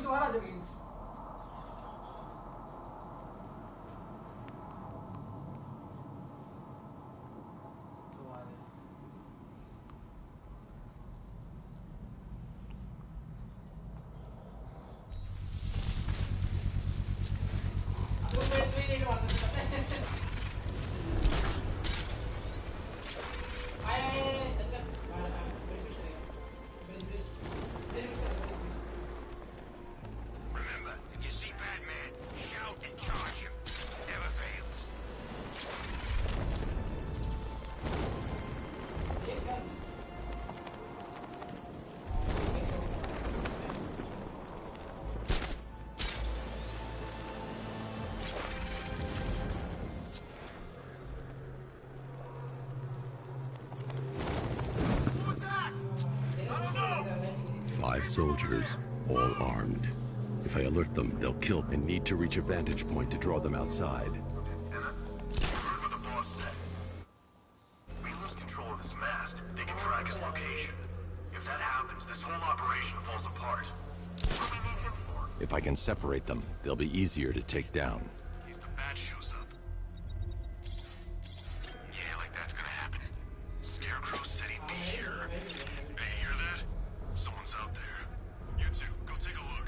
दोबारा आ जाओगे नीचे Soldiers, all armed. If I alert them, they'll kill and need to reach a vantage point to draw them outside. Whatever the boss said. We lose control of this mast, they can track his location. If that happens, this whole operation falls apart. What do we need him for? If I can separate them, they'll be easier to take down. He's the bad shoes up. Yeah, like that's gonna happen. Scarecrow said he'd be here. Hey, hear that? Someone's out there. You two, go take a look.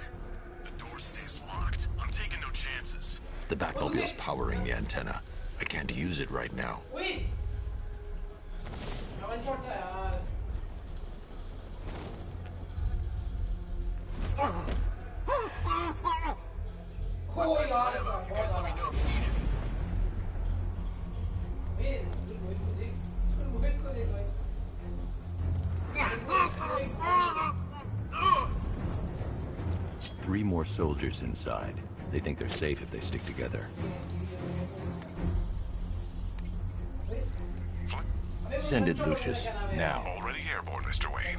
The door stays locked. I'm taking no chances. The Batmobile's powering the antenna. I can't use it right now. Wait. One shot yaar. Oh yaar, बहुत ज़्यादा. Wait, देख, इसको देख भाई. 3 more soldiers inside. They think they're safe if they stick together. Send it, Lucius, now. Already airborne, Mr. Wayne.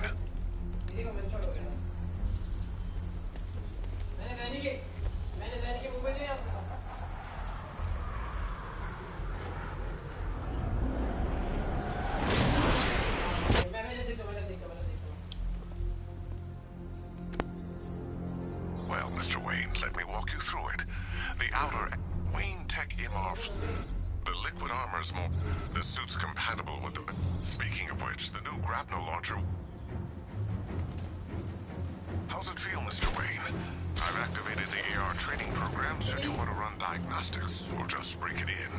Well, Mr. Wayne, let me walk you through it. The outer Wayne Tech MR. The liquid armor's more. The suit's compatible with the. Speaking of which, the new grapnel launcher. How's it feel, Mr. Wayne? I've activated the AR training program. Should you want to run diagnostics, or just break it in?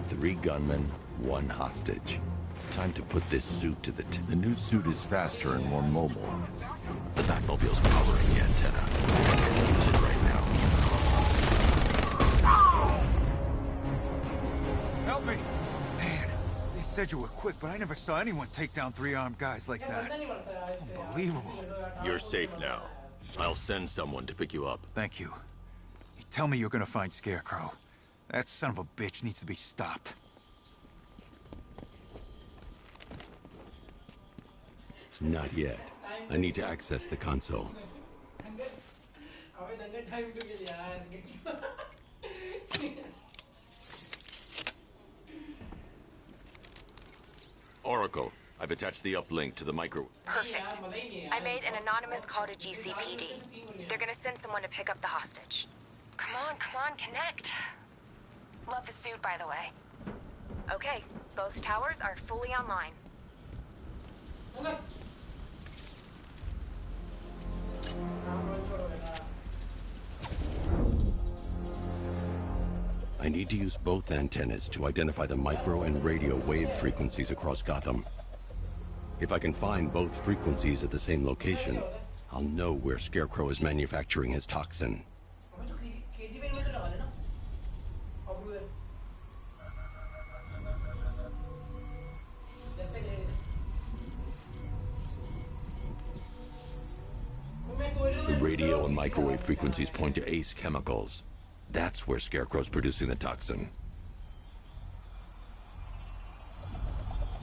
3 gunmen, 1 hostage. Time to put this suit to the new suit is faster and more mobile. The Batmobile's powering the antenna. I can't use it right now. Help me! Man, they said you were quick, but I never saw anyone take down 3 armed guys like that. Unbelievable. You're safe now. I'll send someone to pick you up. Thank you. You tell me you're gonna find Scarecrow. That son of a bitch needs to be stopped. Not yet. I need to access the console. Oracle, I've attached the uplink to the micro... Perfect. I made an anonymous call to GCPD. They're gonna send someone to pick up the hostage. Come on, connect. Love the suit, by the way. Okay, both towers are fully online. I need to use both antennas to identify the micro and radio wave frequencies across Gotham. If I can find both frequencies at the same location, I'll know where Scarecrow is manufacturing his toxin. The radio and microwave frequencies point to Ace Chemicals. That's where Scarecrow's producing the toxin.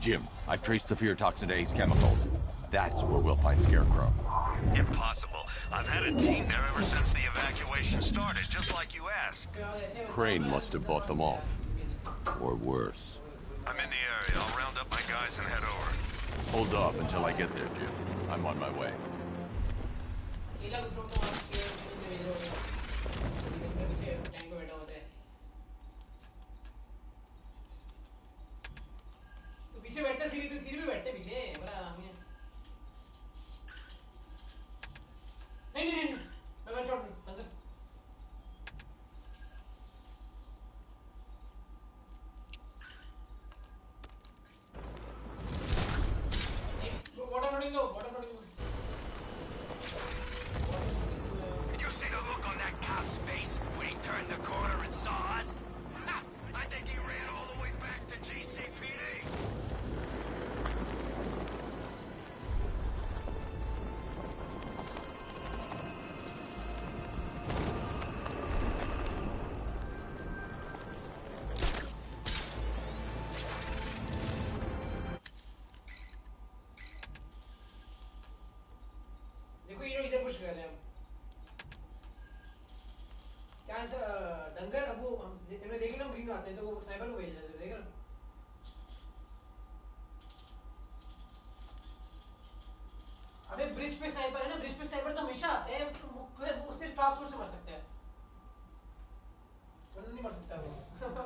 Jim, I've traced the fear toxin to Ace Chemicals. That's where we'll find Scarecrow. Impossible. I've had a team there ever since the evacuation started, just like you asked. Crane must have bought them off. Or worse. I'm in the area. I'll round up my guys and head over. Hold off until I get there, Jim. I'm on my way. पीछे बैठते सीढ़ी तो सीढ़ी पे बैठते पीछे बड़ा आराम है नहीं मैं छोड़ अंदर water loading Did you see the look on that cop's face when he turned the corner and saw us? Ha! I think he ran all the way back to GCPD. देखो ये लोग इधर पुश कर रहे हैं क्या ऐसा डंगर अब वो हमने देखे ना ग्रीन आते हैं तो वो स्नाइपर को भेज देते देख रहे अबे ब्रिज पे स्नाइपर है ना ब्रिज पे स्नाइपर तो हमेशा आते हैं वो सिर्फ ट्रांसपोर्ट से मर सकते हैं वरना नहीं मर सकता वो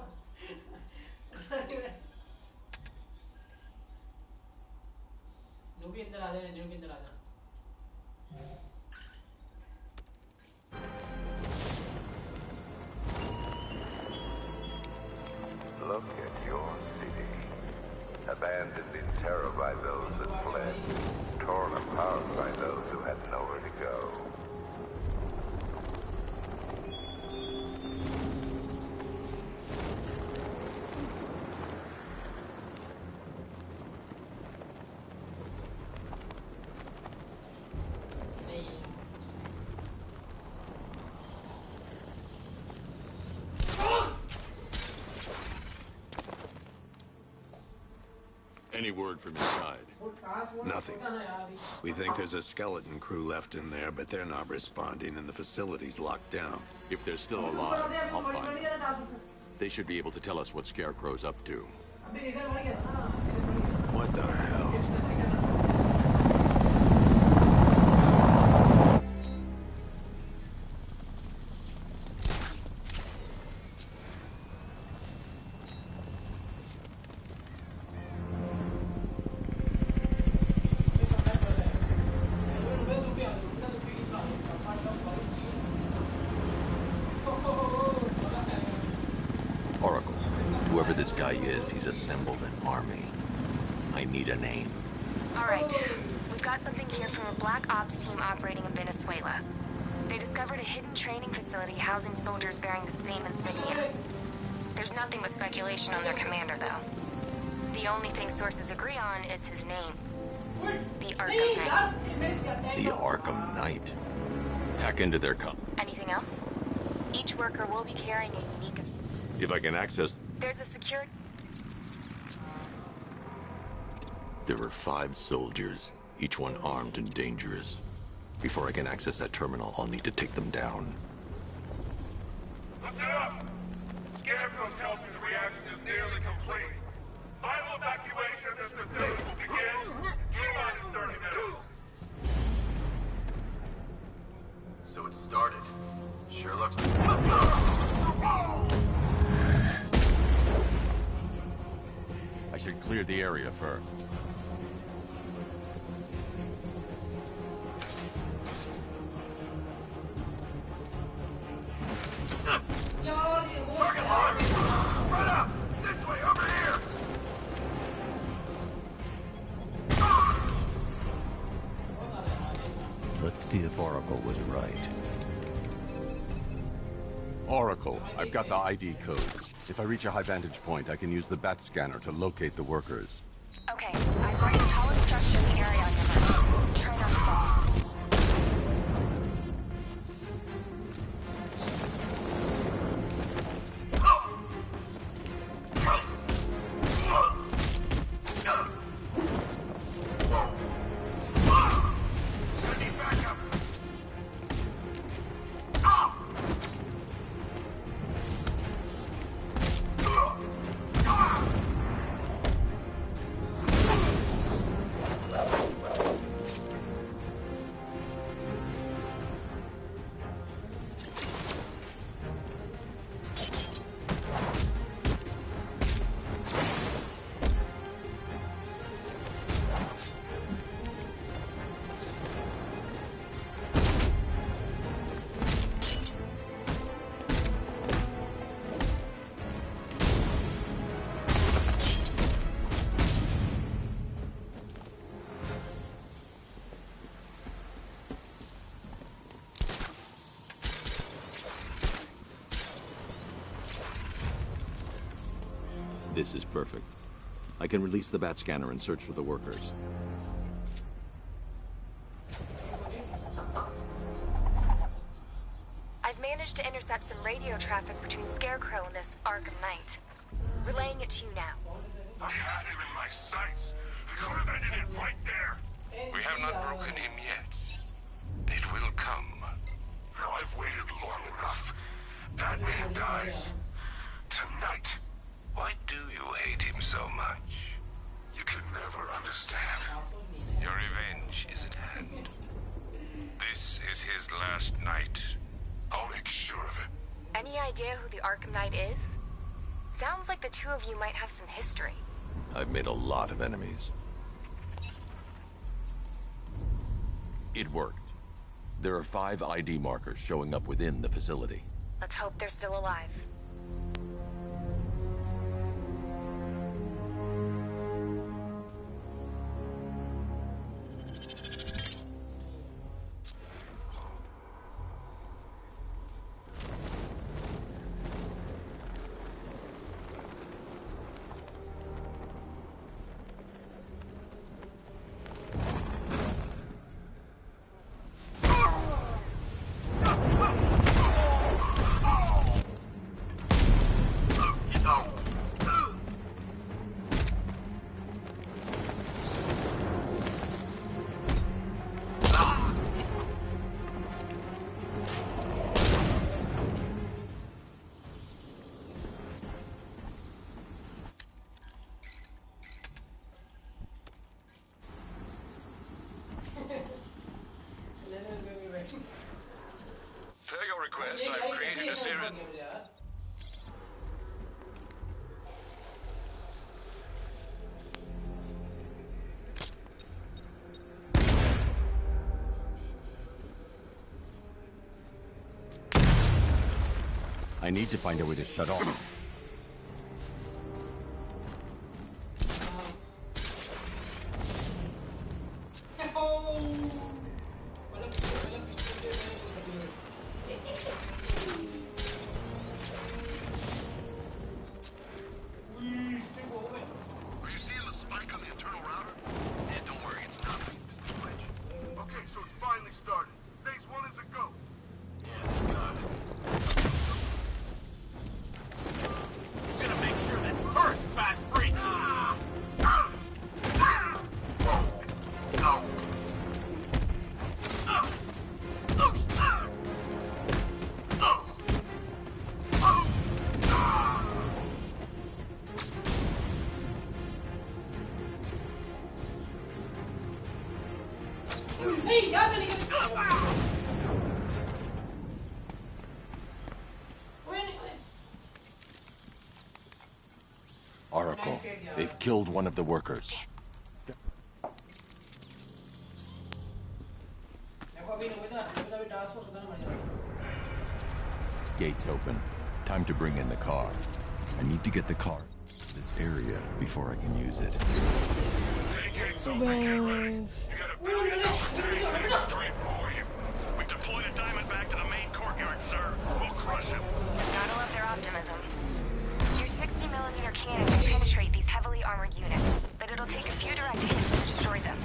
जो भी अंदर आ जाए जो भी अंदर आ जाए Look at your city. Abandoned in terror by those that fled. Torn apart by those who had nowhere to go. Any word from inside? Nothing. We think there's a skeleton crew left in there, but they're not responding and the facility's locked down. If they're still alive, I'll find them. They should be able to tell us what Scarecrow's up to. What the hell? Oracle, whoever this guy is, he's assembled an army. I need a name. All right. We've got something here from a Black Ops team operating in Venezuela. They discovered a hidden training facility housing soldiers bearing the same insignia. There's nothing but speculation on their commander, though. The only thing sources agree on is his name. The Arkum Knight. The Arkham Knight. Hack into their Anything else? Each worker will be carrying a unique... If I can access... There's a secure... There are 5 soldiers, each one armed and dangerous. Before I can access that terminal, I'll need to take them down. Listen up! Scarecrow tells me the reaction is nearly complete. Final evacuation of this facility will begin in 30 minutes. So it started. Sure looks... I should clear the area first. Spread up! This way, over here! Let's see if Oracle was right. Oracle, I've got the ID code. If I reach a high vantage point, I can use the bat scanner to locate the workers. Okay, I've marked the tallest structure in the area on your map. Try not to fall. This is perfect. I can release the bat scanner and search for the workers. I've managed to intercept some radio traffic between Scarecrow and this Arkham Knight. Relaying it to you now. I had him in my sights. I could have ended it right there. We have not broken him yet. It will come. Now I've waited long enough. Batman dies. Tonight. Why do you hate him so much? You can never understand. Your revenge is at hand. This is his last night. I'll make sure of it. Any idea who the Arkham Knight is? Sounds like the two of you might have some history. I've made a lot of enemies. It worked. There are 5 ID markers showing up within the facility. Let's hope they're still alive. Per your request, I've created a series... I need to find a way to shut off. Oracle, they've killed one of the workers. Gates open. Time to bring in the car. I need to get the car to this area before I can use it. Hey, gates open, get ready. You got $1 billion tank heading straight for you. We've deployed a Diamondback to the main courtyard, sir. We'll crush him. Gotta love their optimism. Your 60mm cannon can penetrate these heavily armored units, but it'll take a few direct hits to destroy them.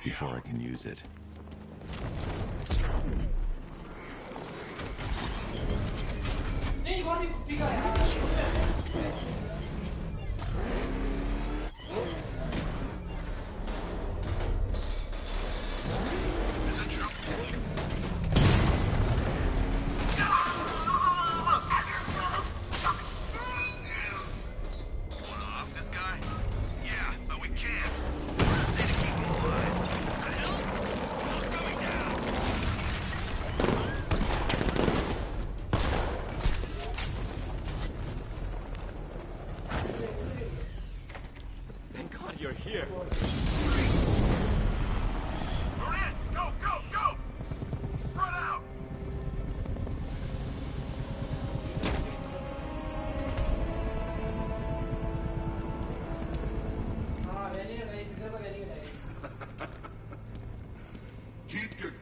Before I can use it. Is it true?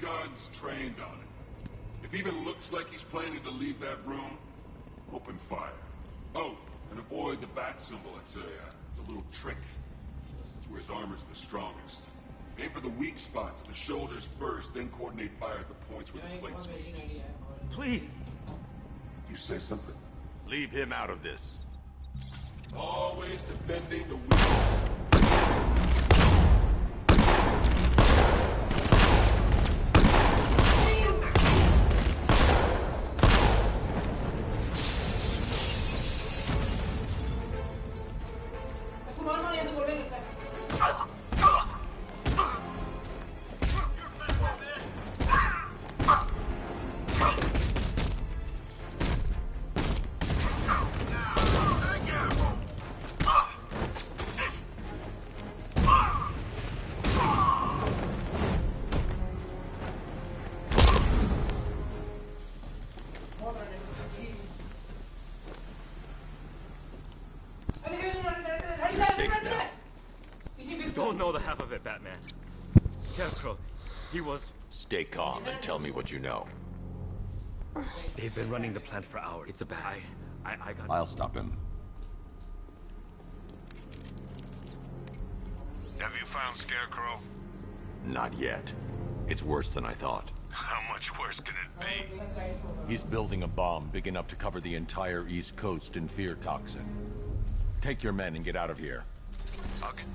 guns trained on it. If he even looks like he's planning to leave that room, open fire. Oh, and avoid the bat symbol. It's a little trick. It's where his armor's the strongest. Aim for the weak spots, the shoulders first, then coordinate fire at the points where the plates meet. Please! You say something? Leave him out of this. Always defending the weak. Don't know the half of it, Batman. Scarecrow, he was... Stay calm and tell me what you know. They've been running the plant for hours. It's a bat. I got... I'll stop him. Have you found Scarecrow? Not yet. It's worse than I thought. How much worse can it be? He's building a bomb big enough to cover the entire East Coast in fear toxin. Take your men and get out of here. Okay.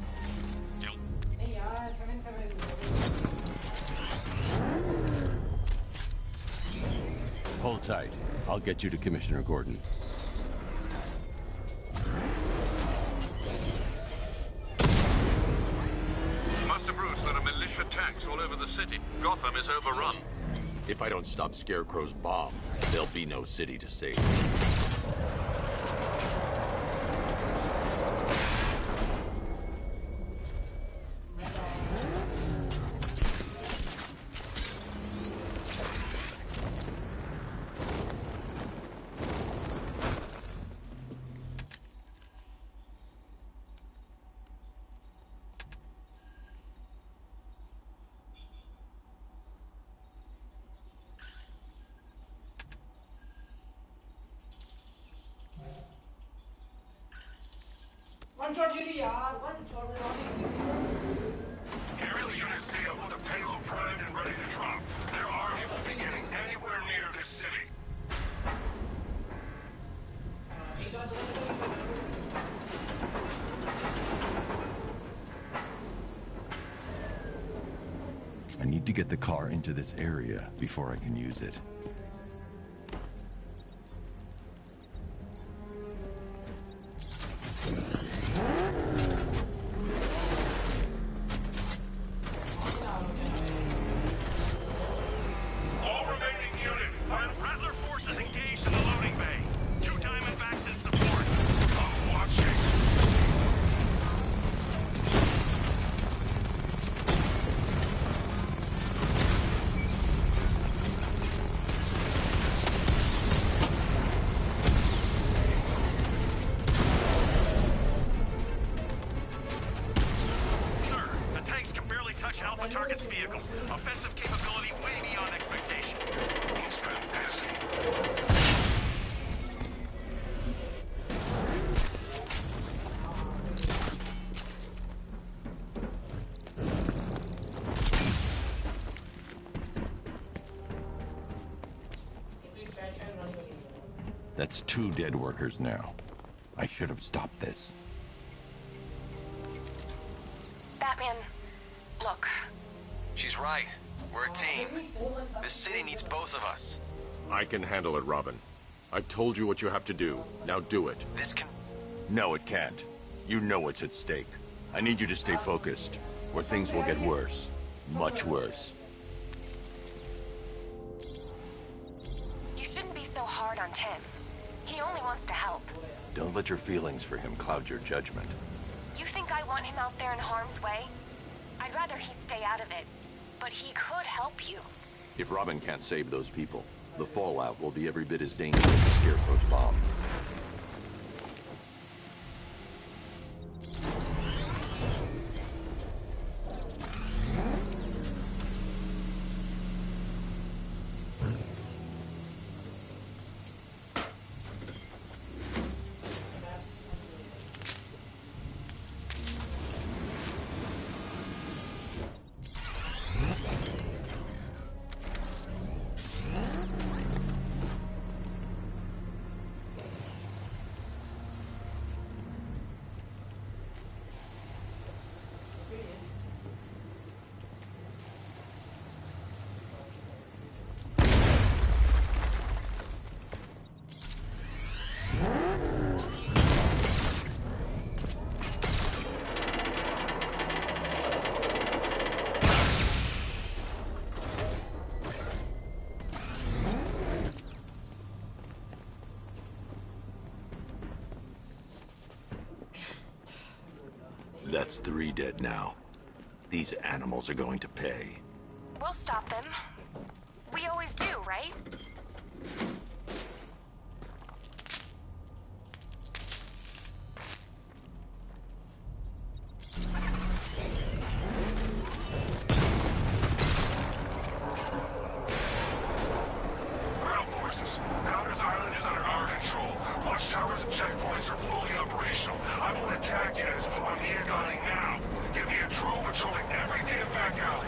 Hold tight. I'll get you to Commissioner Gordon. Master Bruce, there are militia tanks all over the city. Gotham is overrun. If I don't stop Scarecrow's bomb, there'll be no city to save. One shot GD, yaar. One shot. Aerial units seal with the payload primed and ready to drop. Their army won't be getting anywhere near this city. I need to get the car into this area before I can use it. Target's vehicle. Offensive capability way beyond expectation. He's been busy. That's 2 dead workers now. I should have stopped this. Batman, look. She's right. We're a team. This city needs both of us. I can handle it, Robin. I've told you what you have to do. Now do it. This can... No, it can't. You know what's at stake. I need you to stay focused, or things will get worse. Much worse. You shouldn't be so hard on Tim. He only wants to help. Don't let your feelings for him cloud your judgment. You think I want him out there in harm's way? I'd rather he stay out of it. But he could help you. If Robin can't save those people, the fallout will be every bit as dangerous as Scarecrow's bomb. That's 3 dead now. These animals are going to pay. We'll stop them. We always do, right? Ground forces, Founders Island is under our control. Watchtowers and checkpoints are fully operational. I want attack units on Neogani now. Give me a drone patrolling every damn back alley.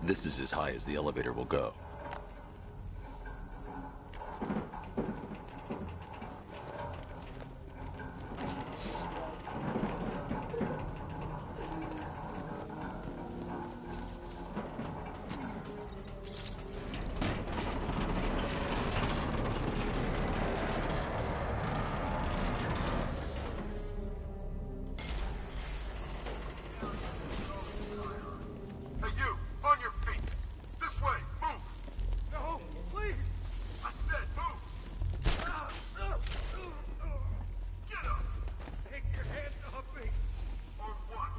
This is as high as the elevator will go. Hey, you! On your feet! This way! Move! No! Please! I said move! Get up! Take your hands off me! Or what?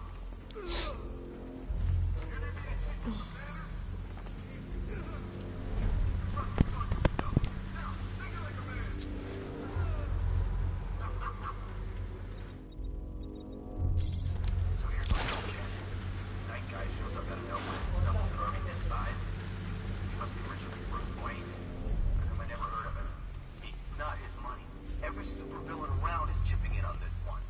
So here's my okay. That guy shows up out of nowhere. Nothing's burning his side. He must be rich like Bruce Wayne. How come I never heard of him? It's not his money. Every supervillain around is chipping in on this one.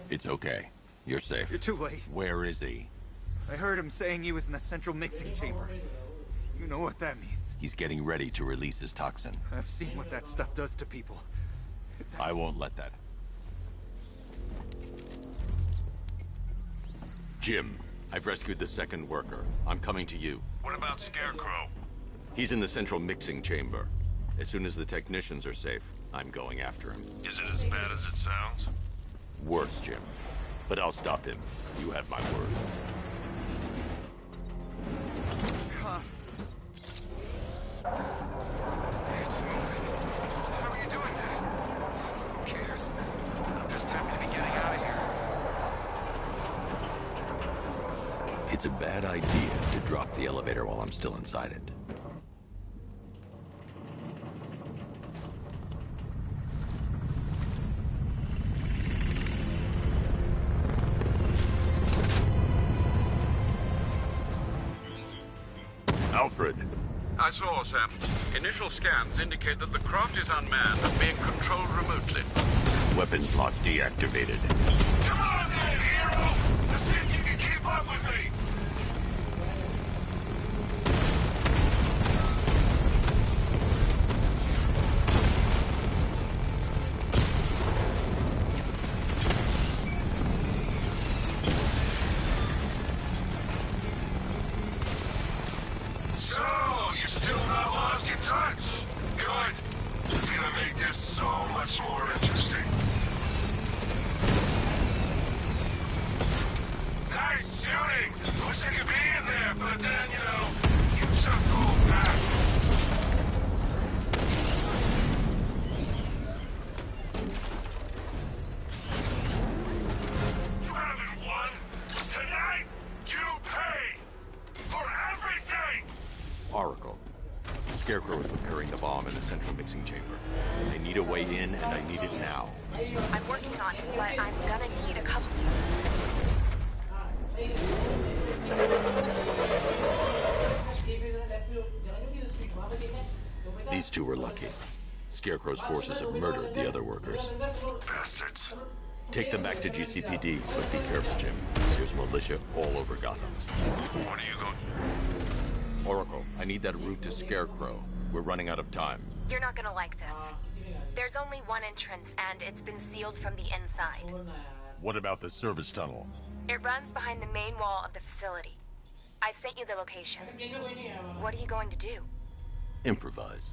It's okay. You're safe. You're too late. Where is he? I heard him saying he was in the central mixing chamber. You know what that means. He's getting ready to release his toxin. I've seen what that stuff does to people. I won't let that. Jim, I've rescued the second worker. I'm coming to you. What about Scarecrow? He's in the central mixing chamber. As soon as the technicians are safe, I'm going after him. Is it as bad as it sounds? Worse, Jim. But I'll stop him. You have my word. God. It's moving. How are you doing that? Who cares? I'm just happy to be getting out of here. It's a bad idea to drop the elevator while I'm still inside it. Alfred. I saw, Sam. Initial scans indicate that the craft is unmanned and being controlled remotely. Weapons lock deactivated. Come on then, hero! Let's see if you can keep up with me! So, you still not lost your touch? Good. It's gonna make this so much more interesting. Nice shooting! Wish I could be in there, but then, you know, you just hold back. You haven't won. Tonight, you pay for everything! Oracle. Scarecrow is preparing the bomb in the central mixing chamber. They need a way in, and I need it now. I'm working on it, but I'm gonna need a couple. These two were lucky. Scarecrow's forces have murdered the other workers. Bastards. Take them back to GCPD, but be careful, Jim. There's militia all over Gotham. What are you going... Oracle, I need that route to Scarecrow. We're running out of time. You're not gonna like this. There's only one entrance, and it's been sealed from the inside. What about the service tunnel? It runs behind the main wall of the facility. I've sent you the location. What are you going to do? Improvise.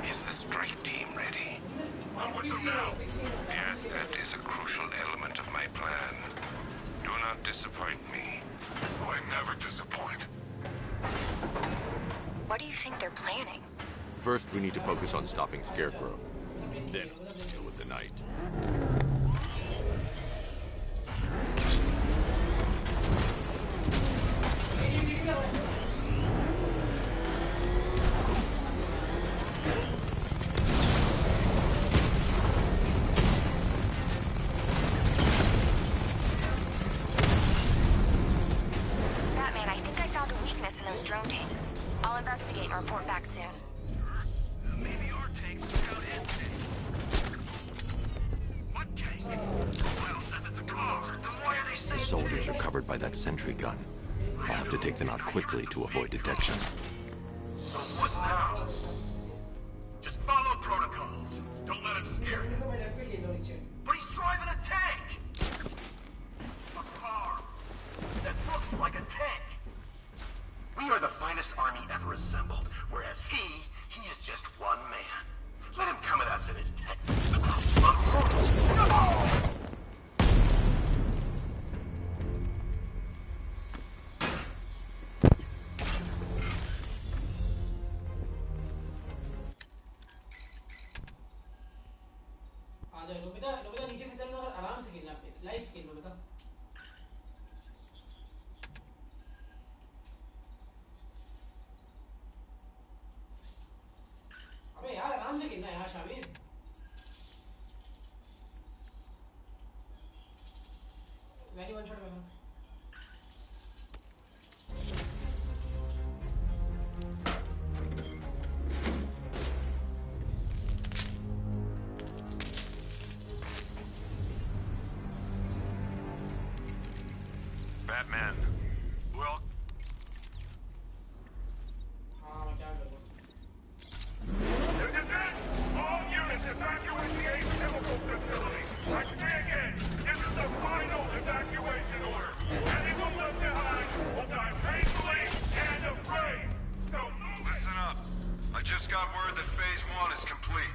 Is the strike team ready? I'm with them now. Yes, that is a crucial element of my plan. Do not disappoint me. I never disappoint. What do you think they're planning? First, we need to focus on stopping Scarecrow. Then, deal with the night. Batman, I think I found a weakness in those drone tanks. I'll investigate and report back soon. Maybe our tanks took out his tank. What tank? Well, said it's a car. Then why are they saying... The soldiers are covered by that sentry gun. I'll have to take them out quickly to avoid detection. So what now? Just follow protocols. Don't let him scare you. But he's driving a tank! A car that looks like a tank. We are the finest army ever assembled, whereas he is just one man. Let him come at us in his tank. Nobita नीचे से चलना और आराम से खेलना पे life खेल Nobita अबे यार आराम से खेलना यार शामिर वेरी वन शॉट में Batman. Well... All units evacuate the Ace Chemical Facility. I say again, this is the final evacuation order. Anyone left behind will die painfully and afraid. So move it. Listen up. I just got word that Phase 1 is complete.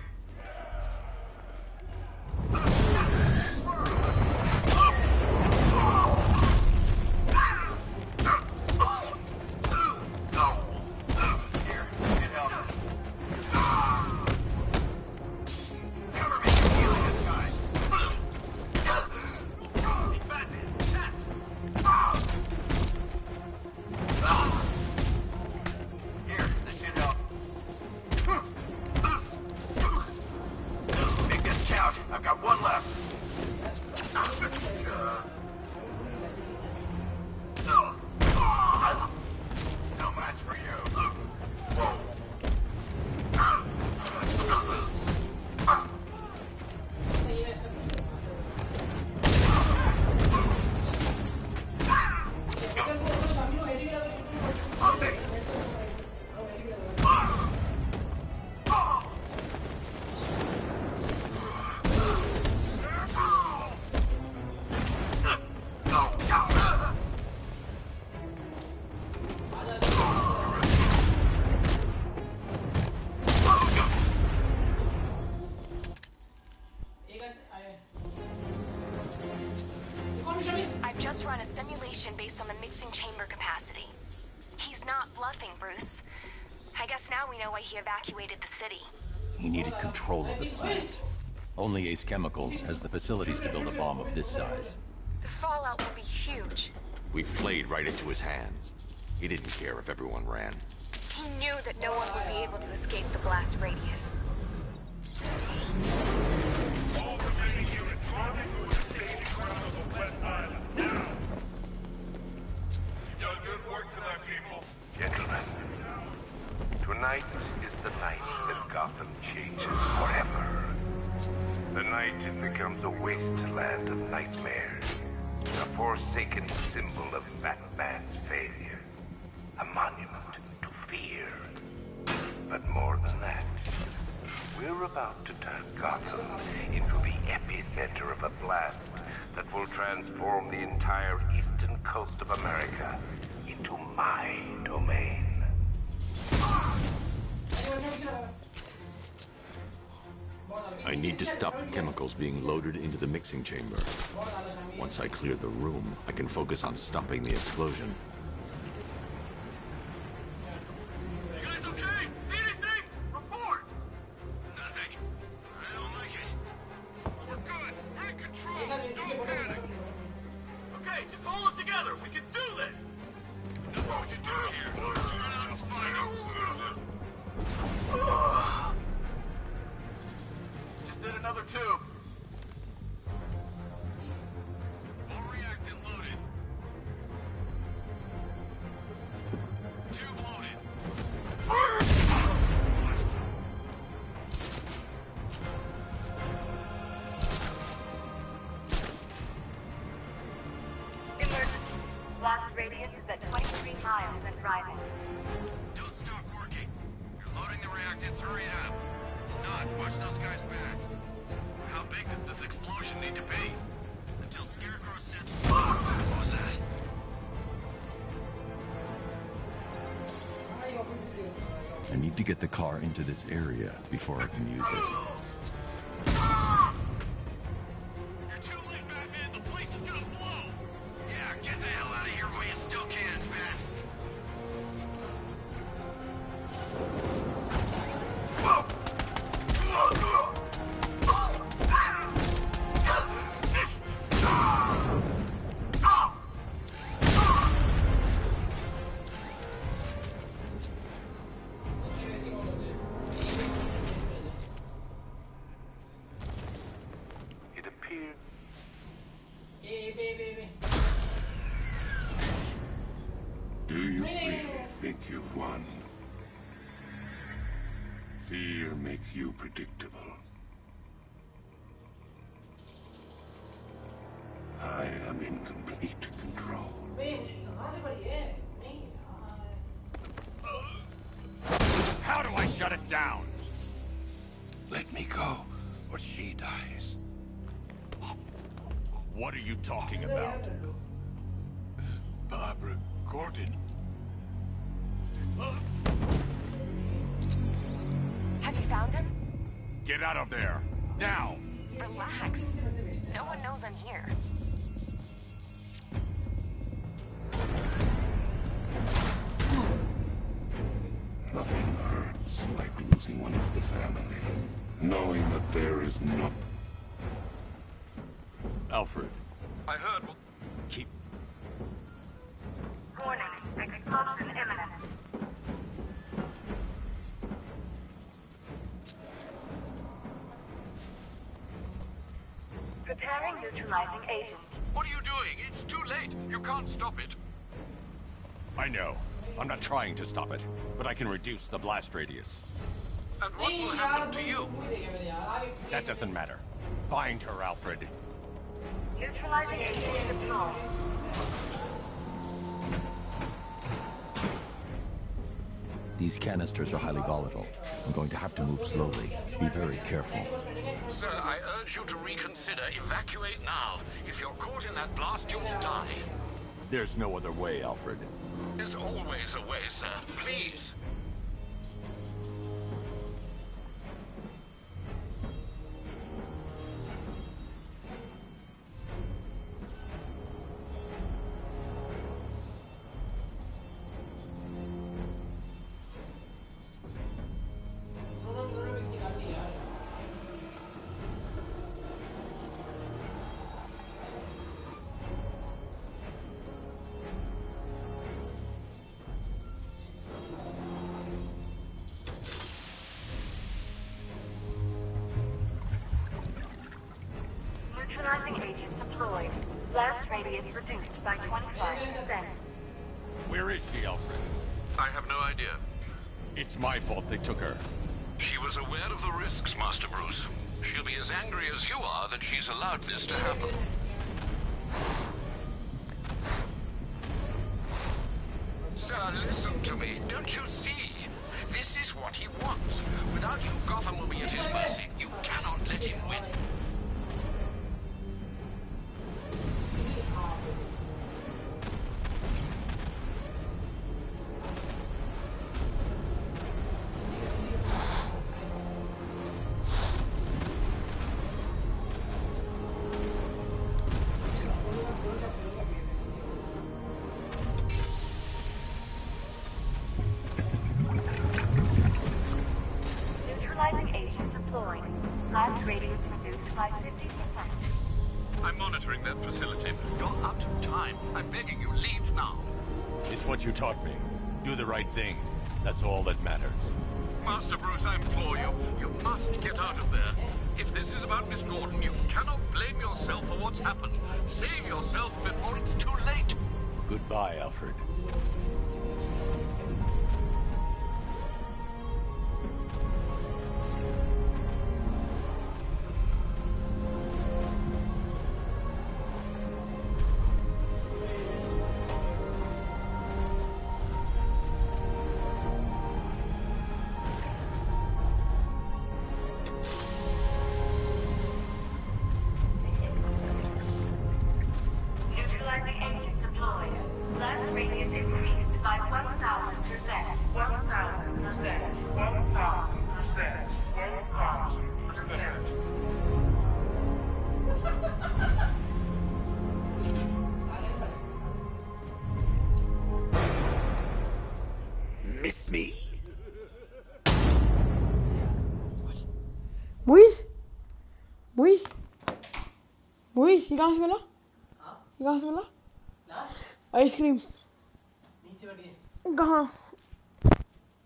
I've just run a simulation based on the mixing chamber capacity. He's not bluffing, Bruce. I guess now we know why he evacuated the city. He needed control of the plant. Only Ace Chemicals has the facilities to build a bomb of this size. The fallout will be huge. We played right into his hands. He didn't care if everyone ran. He knew that no one would be able to escape the blast radius. All remaining units rendezvous at the staging ground of the West Island, now! You've done good work tonight, people. Gentlemen, tonight is the night that Gotham changes forever. The night it becomes a wasteland of nightmares. A forsaken symbol of Batman's failure. A monument to fear. But more than that, we're about to turn Gotham into the epicenter of a blast that will transform the entire eastern coast of America into my domain. I need to stop the chemicals being loaded into the mixing chamber. Once I clear the room, I can focus on stopping the explosion. You guys okay? See anything? Report! Nothing. I don't like it. We're good. We're in control. Don't panic. Okay, just hold it together. We can do this. That's what we can do here. Run out and find them. Just did another tube. All reactant loaded. Tube loaded. Emergency. Blast radius is at 23 miles and rising. Don't stop working. You're loading the reactants. Hurry it up. Not watch those guys' backs. How big does this explosion need to be? Until Scarecrow said... What was that? I need to get the car into this area before I can use it. You're too late, Batman. The place is gonna blow. Yeah, get the hell out of here while you still can, Bat. It appears Do you really think you've won? Fear makes you predictable. I am in complete control. How do I shut it down? Let me go, or she dies. What are you talking about? Barbara Gordon. Have you found him? Get out of there! Now! Relax. No one knows I'm here. Nothing hurts like losing one of the family. Knowing that there is no... Alfred. I heard... Keep... Warning. Explosion imminent. Preparing neutralizing agent. What are you doing? It's too late. You can't stop it. I know. I'm not trying to stop it, but I can reduce the blast radius. And what will happen to you? That doesn't matter. Find her, Alfred. Neutralizing agent deployed. These canisters are highly volatile. I'm going to have to move slowly. Be very careful. Sir, I urge you to reconsider. Evacuate now. If you're caught in that blast, you will die. There's no other way, Alfred. There's always a way, sir. Please. Neutralizing agent deployed. Blast radius reduced by 25%. Where is she, Alfred? I have no idea. It's my fault they took her. She was aware of the risks, Master Bruce. She'll be as angry as you are that she's allowed this to happen. Sir, listen to me. Don't you see? This is what he wants. Without you, Gotham will be at his mercy. You cannot let him win. Neutralizing agent deployed. Blast radius reduced by 50%. I'm monitoring that facility. You're out of time. I'm begging you, leave now. It's what you taught me. Do the right thing. That's all that matters. Master Bruce, I implore you. You must get out of there. If this is about Miss Gordon, you cannot blame yourself for what's happened. Save yourself before it's too late. Goodbye, Alfred. Neutralizing agent deployed. Blast radius increased by 1,000%. 1,000%. 1,000%. 1,000%. Miss me? Moïse? Moïse? Moïse, je kans willen? Je kans willen? Ice cream. नीचे बैठिए कहाँ?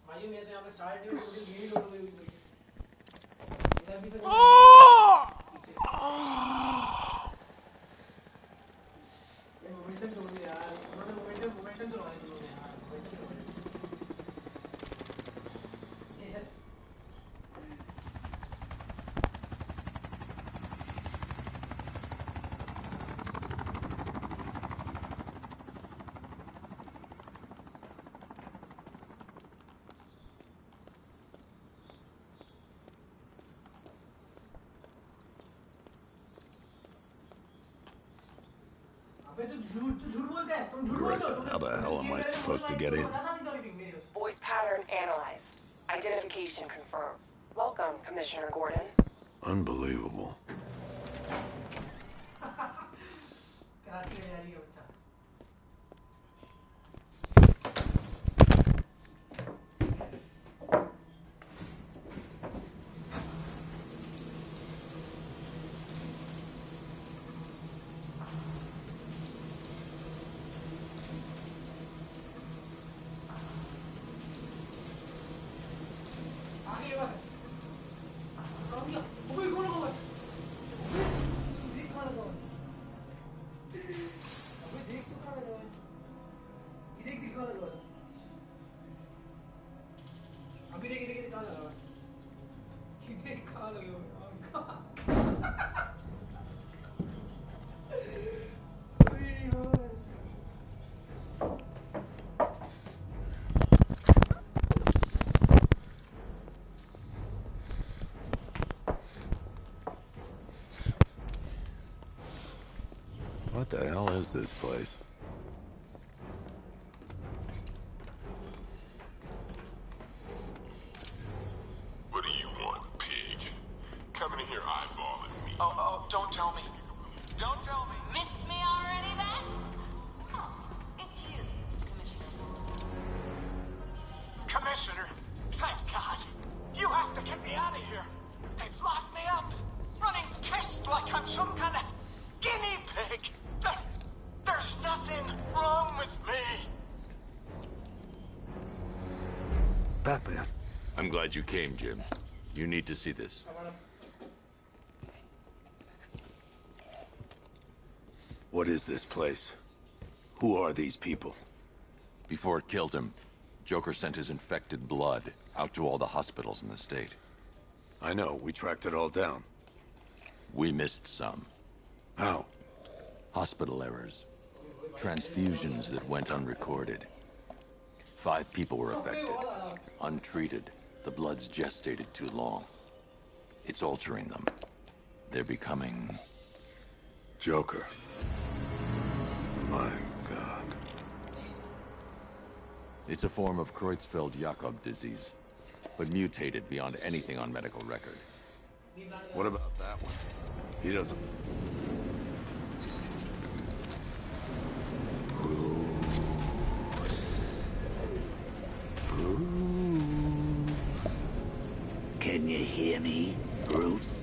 भाइयों मैं तो यहाँ पे start ही मुझे भीड़ हो गई इधर भी तो ये मोमेंटम तोड़ दिया यार उन्होंने मोमेंटम तोड़वाया तुमने यार Great. How the hell am I supposed to get in? Voice pattern analyzed. Identification confirmed. Welcome, Commissioner Gordon. Unbelievable. What the hell is this place? What do you want, pig? Coming in here eyeballing me. Oh, don't tell me. Don't tell me. Miss me already then? Oh, it's you, Commissioner. Commissioner, thank God. You have to get me out of here. They've locked me up, running tests like I'm some kind of guinea pig. There's nothing wrong with me. Batman. I'm glad you came, Jim. You need to see this. What is this place? Who are these people? Before it killed him, Joker sent his infected blood out to all the hospitals in the state. I know, we tracked it all down. We missed some. How? Hospital errors. Transfusions that went unrecorded. 5 people were affected. Untreated, the blood's gestated too long. It's altering them. They're becoming... Joker. My God. It's a form of Creutzfeldt-Jakob disease, but mutated beyond anything on medical record. What about that one? He doesn't... Can you hear me, Bruce?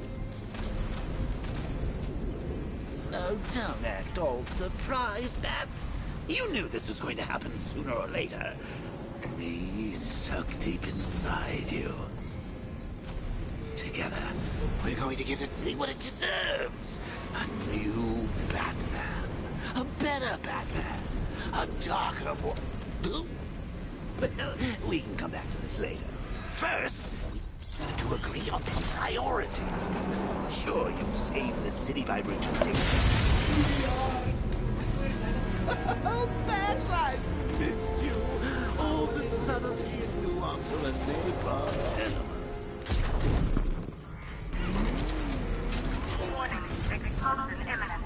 Oh, don't act all surprised, Bats. You knew this was going to happen sooner or later. Me stuck deep inside you. Together, we're going to give the city what it deserves. A new Batman. A better Batman. A darker one. But we can come back to this later. First, we need to agree on some priorities. Sure, you saved the city by reducing... Bats, I missed you. All the subtlety and nuance of a napalm element. Warning, explosion imminent.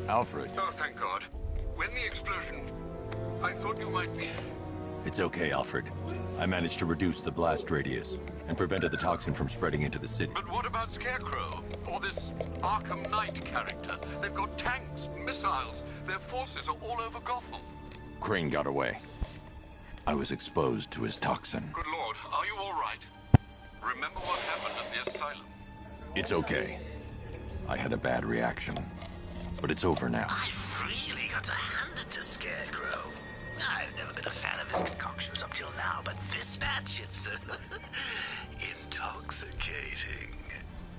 Alfred. Oh, thank God. When the explosion... I thought you might be... It's okay, Alfred. I managed to reduce the blast radius and prevented the toxin from spreading into the city. But what about Scarecrow? Or this Arkham Knight character? They've got tanks, missiles. Their forces are all over Gotham. Crane got away. I was exposed to his toxin. Good Lord, are you all right? Remember what happened at the asylum? It's okay. I had a bad reaction. But it's over now. I've really got to hand it to Scarecrow. I've never been a fan of his concoctions up till now, but this batch, it's intoxicating.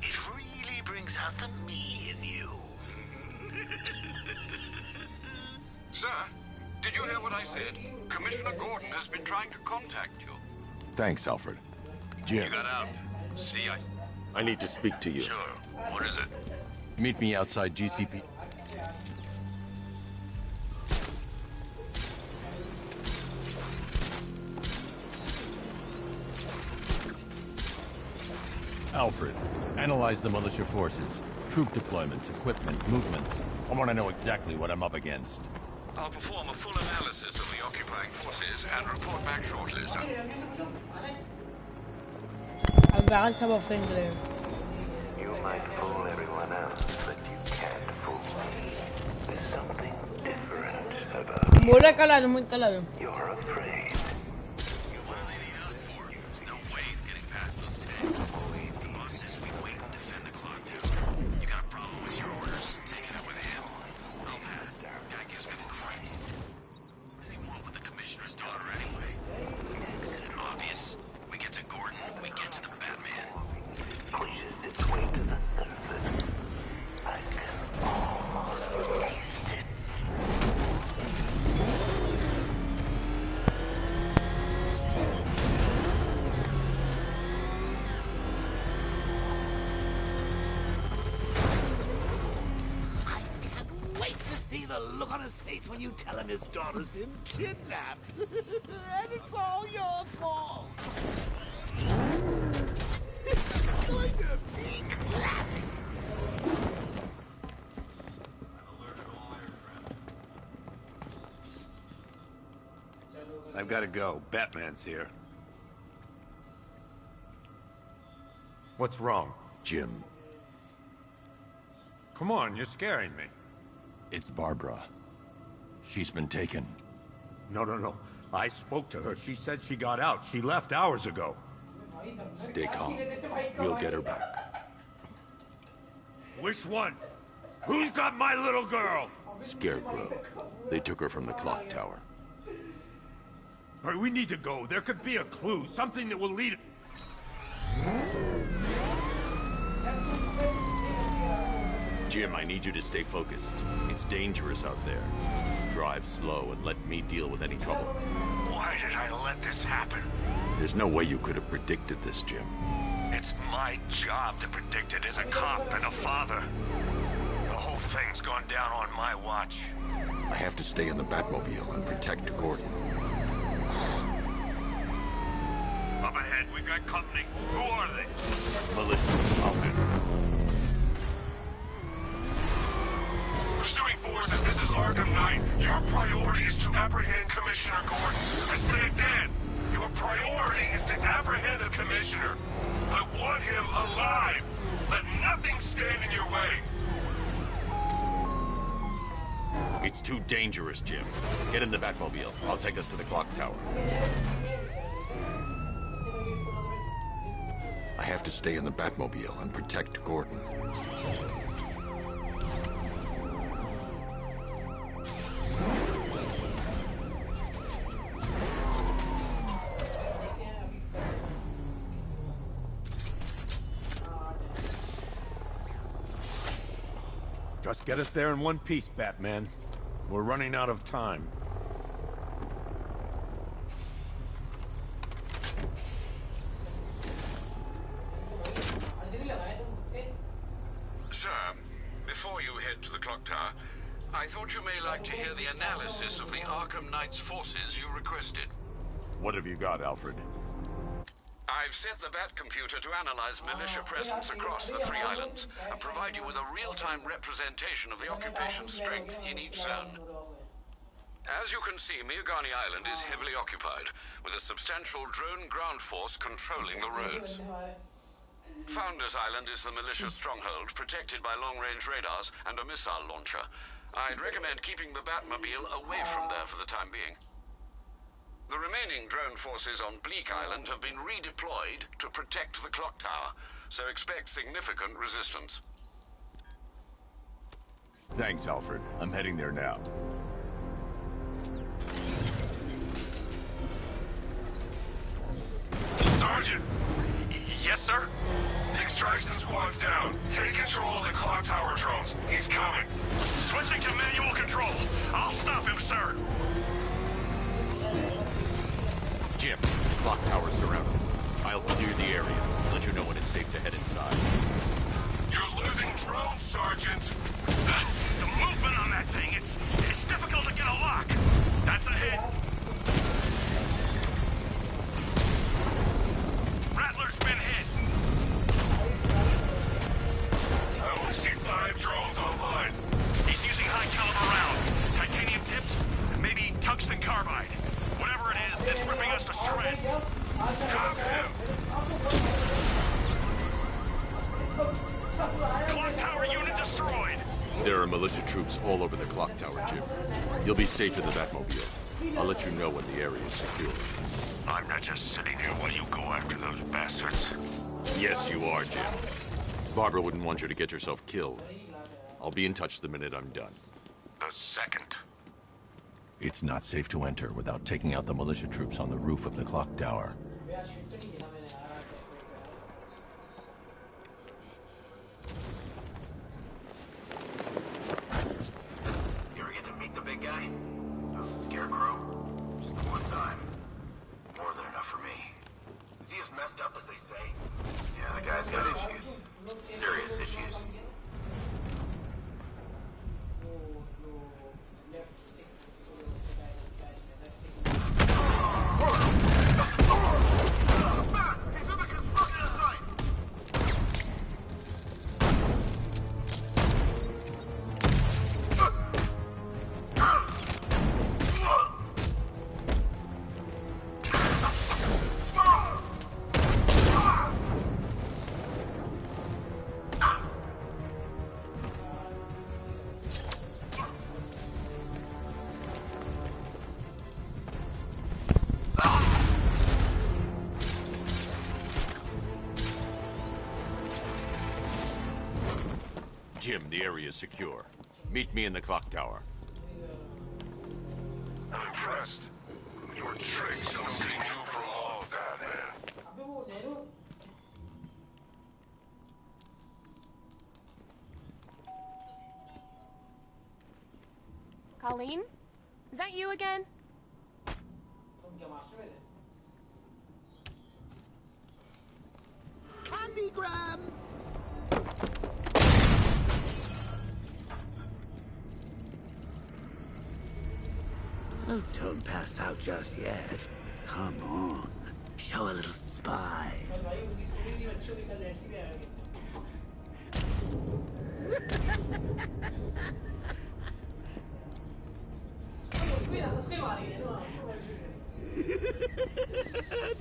It really brings out the me in you. Sir, did you hear what I said? Commissioner Gordon has been trying to contact you. Thanks, Alfred. Jim. You got out. See, I need to speak to you. Sure. What is it? Meet me outside GCP. Alfred, analyze the militia forces, troop deployments, equipment, movements. I want to know exactly what I'm up against. I'll perform a full analysis of the occupying forces and report back shortly, sir. You might fool everyone else, but you can't fool me. There's something different about you. Muy calado, muy calado. You're afraid. What do they need us for? There's no way he's getting past those tanks. The boss says we wait and defend the clock, too. You got a problem with your orders? Take it up with him. I'll pass. Guy gives me the creeps. Does he want with the commissioner's daughter anyway? Isn't it obvious? We get to Gordon, we get to the Batman. Pushes its way to the surface. I can almost taste it. the look on his face when you tell him his daughter's been kidnapped. And it's all your fault. It's going to be classic. I've got to go. Batman's here. What's wrong? Jim. Come on, you're scaring me. It's Barbara. She's been taken. No. I spoke to her. She said she got out. She left hours ago. Stay calm. We'll get her back. Which one? Who's got my little girl? Scarecrow. They took her from the clock tower. All right, we need to go. There could be a clue. Something that will lead... Jim, I need you to stay focused. It's dangerous out there. Drive slow and let me deal with any trouble. Why did I let this happen? There's no way you could have predicted this, Jim. It's my job to predict it as a cop and a father. The whole thing's gone down on my watch. I have to stay in the Batmobile and protect Gordon. Up ahead, we've got company. Who are they? Melissa, Alvin. Pursuing forces, this is Arkham Knight. Your priority is to apprehend Commissioner Gordon. I say again, your priority is to apprehend the Commissioner. I want him alive. Let nothing stand in your way. It's too dangerous, Jim. Get in the Batmobile. I'll take us to the clock tower. I have to stay in the Batmobile and protect Gordon. Just get us there in one piece, Batman. We're running out of time. Sir, before you head to the clock tower, I thought you may like to hear the analysis of the Arkham Knight's forces you requested. What have you got, Alfred? I've set the Bat computer to analyze militia presence across the 3 islands and provide you with a real-time representation of the occupation strength in each zone. As you can see, Miagani Island is heavily occupied, with a substantial drone ground force controlling the roads. Founders Island is the militia stronghold, protected by long-range radars and a missile launcher. I'd recommend keeping the Batmobile away from there for the time being. The remaining drone forces on Bleak Island have been redeployed to protect the clock tower, so expect significant resistance. Thanks, Alfred. I'm heading there now. Sergeant! Yes, sir? The extraction squad's down. Take control of the clock tower drones. He's coming. Switching to manual control. I'll stop him, sir. Jim, the clock tower's surrounded. I'll clear the area. Let you know when it's safe to head inside. You're losing drones, Sergeant. The movement on that thing, it's difficult to get a lock. That's a hit. Rattler's been hit. I only see 5 drones online. He's using high caliber rounds. Titanium tipped, and maybe tungsten carbide. Whatever it is, it's ripping us to shreds. Stop him! Clock tower unit destroyed. There are militia troops all over the clock tower, Jim. You'll be safe in the Batmobile. I'll let you know when the area is secure. I'm not just sitting here while you go after those bastards. Yes, you are, Jim. Barbara wouldn't want you to get yourself killed. I'll be in touch the minute I'm done. The second. It's not safe to enter without taking out the militia troops on the roof of the clock tower. You ever get to meet the big guy? Scarecrow? Just the one time. More than enough for me. Is he as messed up as they say? Yeah, the guy's got issues. Serious issues. Tim, the area is secure. Meet me in the clock tower. I'm impressed. Your tricks don't seem new for all, Batman. Colleen? Is that you again? Candy Graham! Oh, don't pass out just yet. Come on. Show a little spine.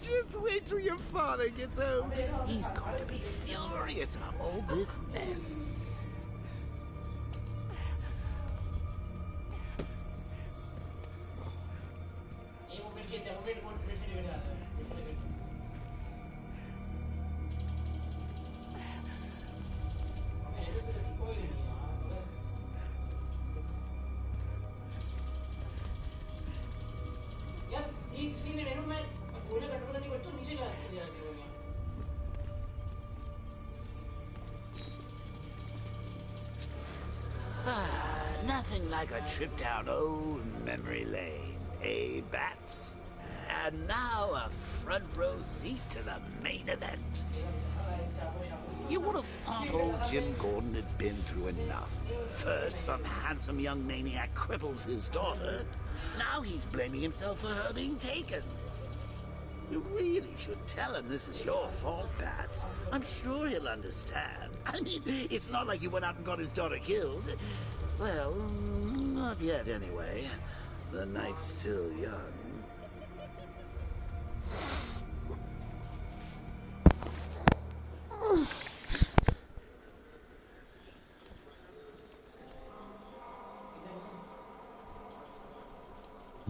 Just wait till your father gets home. He's going to be furious about all this mess. Nothing like a trip down old memory lane, eh, Bats? And now a front row seat to the main event. You would have thought old Jim Gordon had been through enough. First, some handsome young maniac cripples his daughter. Now he's blaming himself for her being taken. You really should tell him this is your fault, Bats. I'm sure he'll understand. I mean, it's not like you went out and got his daughter killed. Well, not yet anyway. The night's still young.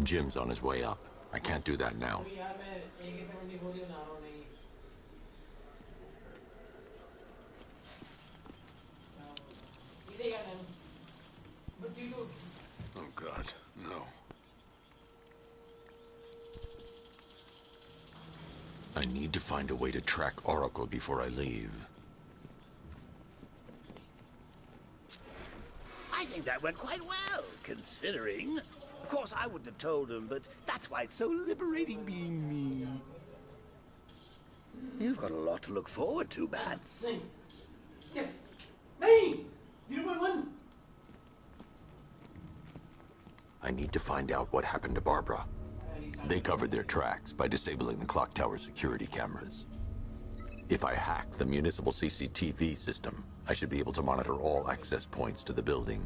Jim's on his way up. I can't do that now. Oh God, no. I need to find a way to track Oracle before I leave. I think that went quite well, considering. Of course, I wouldn't have told him, but that's why it's so liberating being me. You've got a lot to look forward to, Bats. Yes. 0.1. I need to find out what happened to Barbara. They covered their tracks by disabling the clock tower security cameras. If I hack the municipal CCTV system, I should be able to monitor all access points to the building.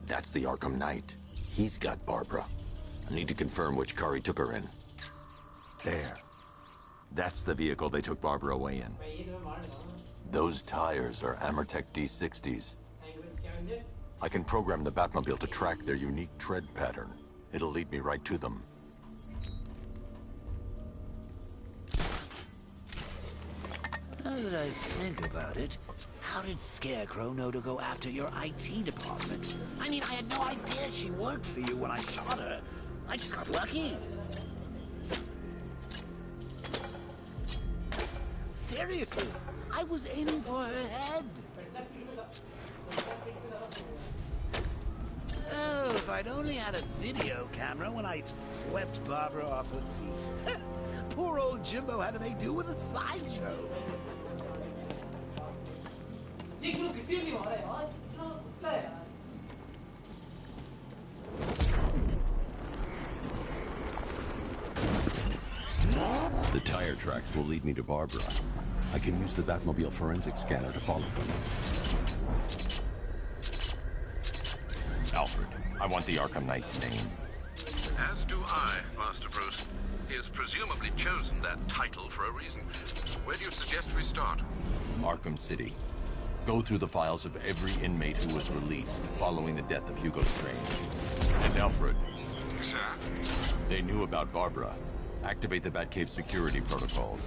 That's the Arkham Knight. He's got Barbara. I need to confirm which car he took her in. There. That's the vehicle they took Barbara away in. Those tires are Amertech D60s. I can program the Batmobile to track their unique tread pattern. It'll lead me right to them. Now that I think about it, how did Scarecrow know to go after your IT department? I mean, I had no idea she worked for you when I shot her. I just got lucky. Seriously, I was aiming for her head. Oh, if I'd only had a video camera when I swept Barbara off her feet. Poor old Jimbo had to make do with a slideshow. The tire tracks will lead me to Barbara. I can use the Batmobile forensic scanner to follow them. Alfred, I want the Arkham Knight's name. As do I, Master Bruce. He has presumably chosen that title for a reason. Where do you suggest we start? Arkham City. Go through the files of every inmate who was released following the death of Hugo Strange. And Alfred. Sir? They knew about Barbara. Activate the Batcave security protocols.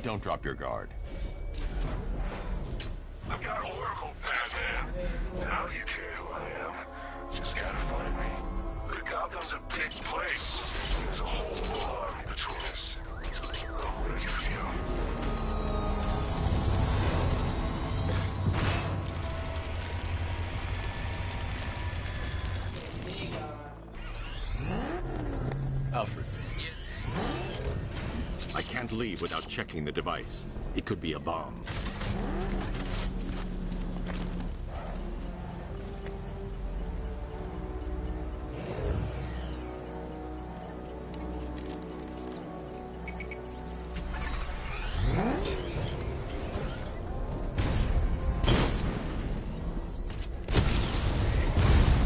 Don't drop your guard. I've got Oracle, Batman. Now you care who I am. Just gotta find me. But Gotham's a big place. There's a whole army between us. I'm ready for you. Alfred. I can't leave without checking the device. It could be a bomb.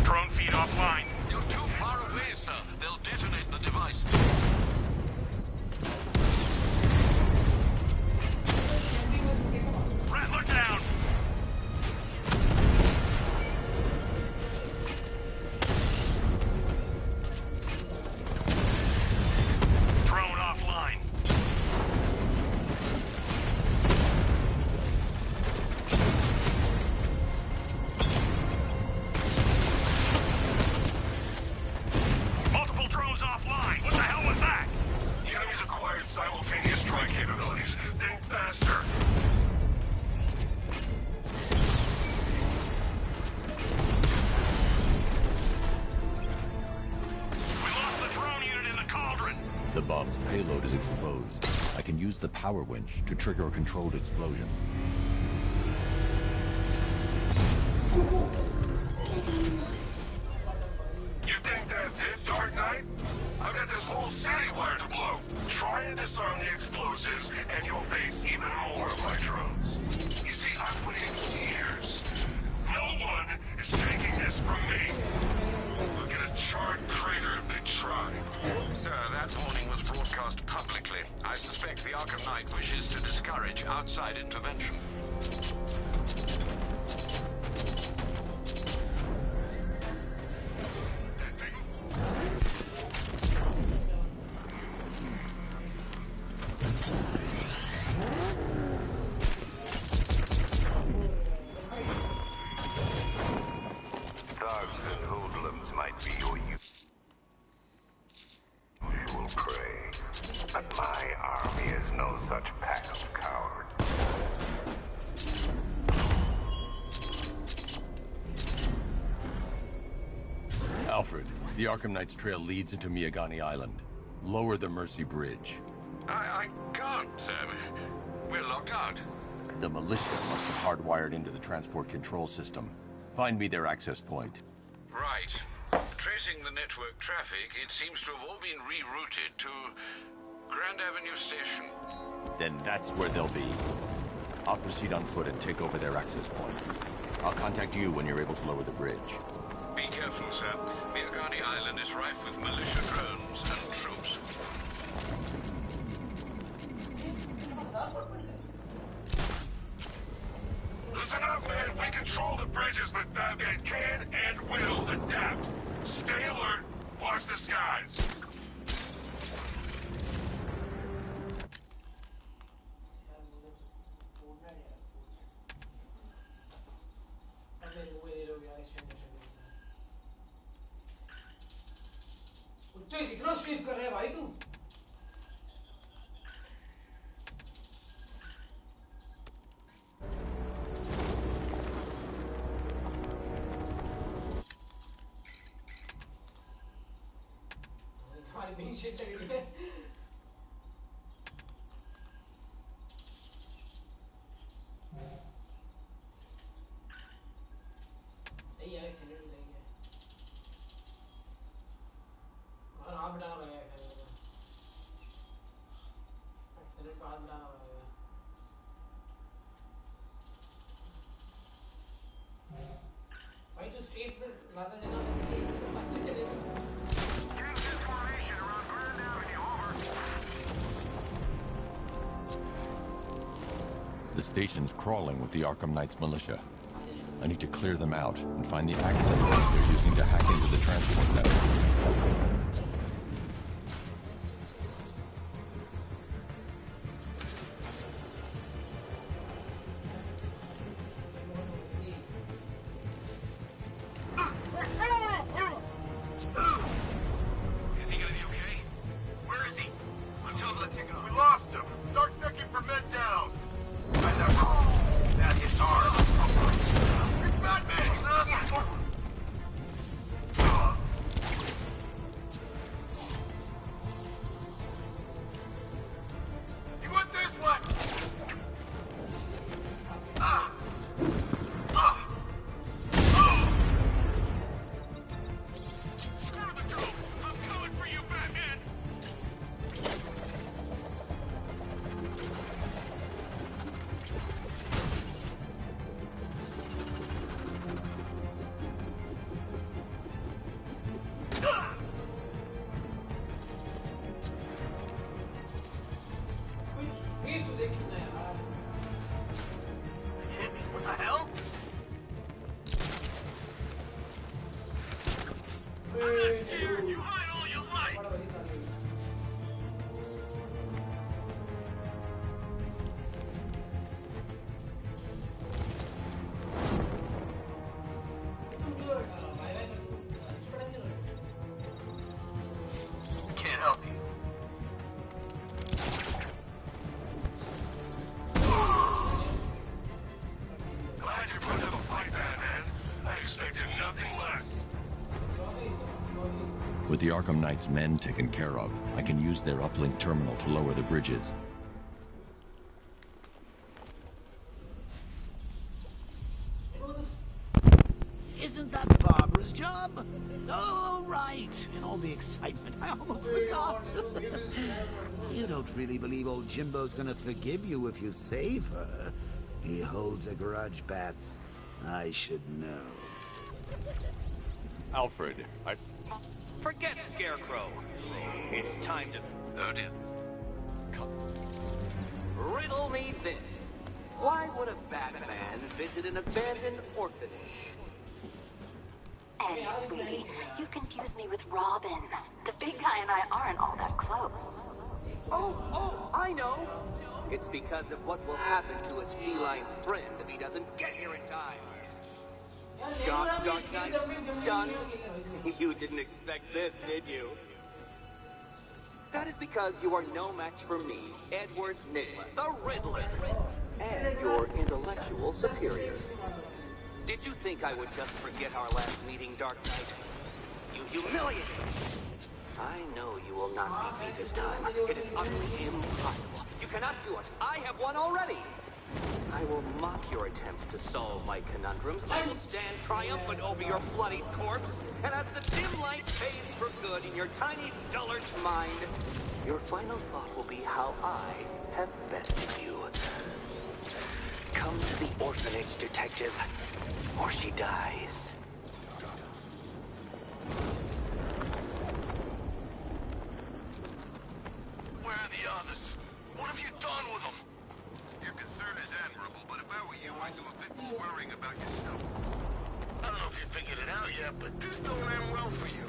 Drone feed offline. You're too far away, sir. They'll detonate the device. Rattler down. Drone offline. Multiple drones offline. What the hell was that? The enemy's acquired simultaneous strike capabilities. Think faster. We lost the drone unit in the cauldron. The bomb's payload is exposed. I can use the power winch to trigger a controlled explosion. You think that's it, Dark Knight? I've got this whole city wired to blow. Try and disarm the explosives, and you'll face even more of my drones. You see, I've waited years. No one is taking this from me. Look at a charred crater if they try. Sir, that warning was broadcast publicly. I suspect the Arkham Knight wishes to discourage outside intervention. Thugs and hoodlums might be your usual prey, but my army is no such pack of cowards. Alfred, the Arkham Knight's trail leads into Miagani Island. Lower the Mercy Bridge. I can't, sir. We're locked out. The militia must have hardwired into the transport control system. Find me their access point. Right. Tracing the network traffic, it seems to have all been rerouted to Grand Avenue Station. Then that's where they'll be. I'll proceed on foot and take over their access point. I'll contact you when you're able to lower the bridge. Be careful, sir. Miagani Island is rife with militia drones and troops. Listen up, man. We control the bridges, but Batman can and will adapt. Stay alert. Watch the skies. कितना स्ट्रीफ कर रहे हैं भाई तू हमारी main shit लगी है नहीं यार एक्सीडेंट नहीं है और आप बताना पड़ेगा एक्सीडेंट का हाथ बताना पड़ेगा भाई तो स्ट्रीफ में लाता जाना station's crawling with the Arkham Knights militia. I need to clear them out and find the access points they're using to hack into the transport network. Is he gonna be okay? Where is he? I'm telling the ticket. We lost him. Start checking for men down. That hits hard. It's Batman! You want this one? Screw the drone! I'm coming for you, Batman! What the hell? I'm not scared. You hide all you like. Can't help you. Glad you put up a fight, Batman. I expected nothing less. With the Arkham Knight's men taken care of, I can use their uplink terminal to lower the bridges. Isn't that Barbara's job? Oh, right. In all the excitement, I almost forgot. You don't really believe old Jimbo's gonna forgive you if you save her. He holds a grudge, Bats. I should know. Alfred, Forget Scarecrow. It's time to... Oh dear. Riddle me this. Why would a Batman visit an abandoned orphanage? Eddie, sweetie, you confuse me with Robin. The big guy and I aren't all that close. Oh, I know. It's because of what will happen to his feline friend if he doesn't get here in time. Shocked, Dark Knight? Stunned? You didn't expect this, did you? That is because you are no match for me, Edward Nigma, the Riddler, and your intellectual superior. Did you think I would just forget our last meeting, Dark Knight? You humiliated me! I know you will not beat me this time. It is utterly impossible. You cannot do it. I have won already. I will mock your attempts to solve my conundrums. I will stand triumphant over your bloody corpse. And as the dim light fades for good in your tiny dullard mind, your final thought will be how I have bested you. Come to the orphanage, detective, or she dies. Where are the others? What have you done with them? Your concern is admirable, but if I were you, I'd do a bit more worrying about yourself. I don't know if you figured it out yet, but this don't end well for you.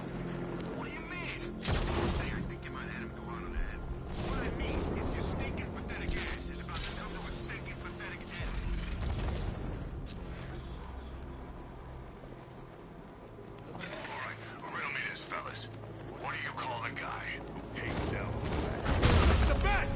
What do you mean? Hey, I think you might have him go out on the head. What I mean is your stinking pathetic ass is about to come to a stinking pathetic end. Alright, riddle me this, fellas. What do you call the guy who takes down the bat?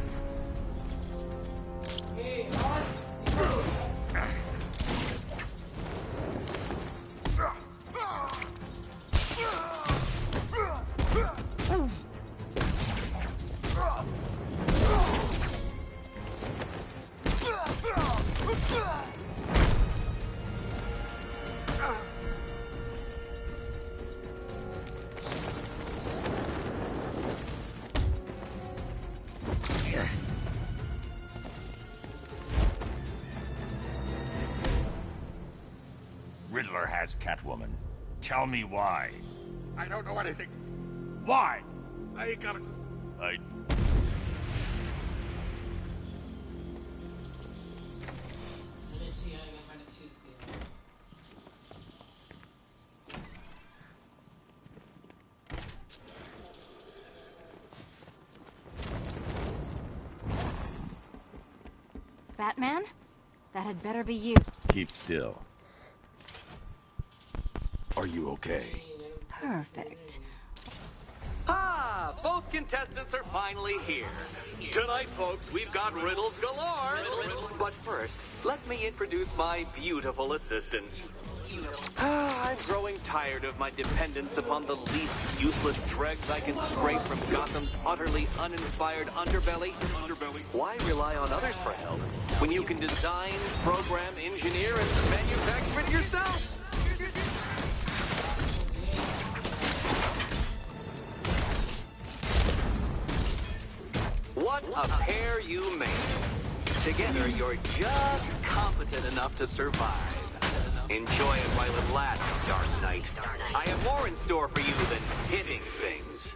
Riddler has Catwoman. Tell me why. I don't know anything. Why? I ain't got it. Batman? That had better be you. Keep still. Are you okay? Perfect. Ah, both contestants are finally here. Tonight, folks, we've got riddles galore. But first, let me introduce my beautiful assistants. I'm growing tired of my dependence upon the least useless dregs I can scrape from Gotham's utterly uninspired underbelly. Why rely on others for help when you can design, program, engineer, and manufacture it yourself? What a pair you made. Together, you're just competent enough to survive. Enjoy it while it lasts, Dark Knight. I have more in store for you than hitting things.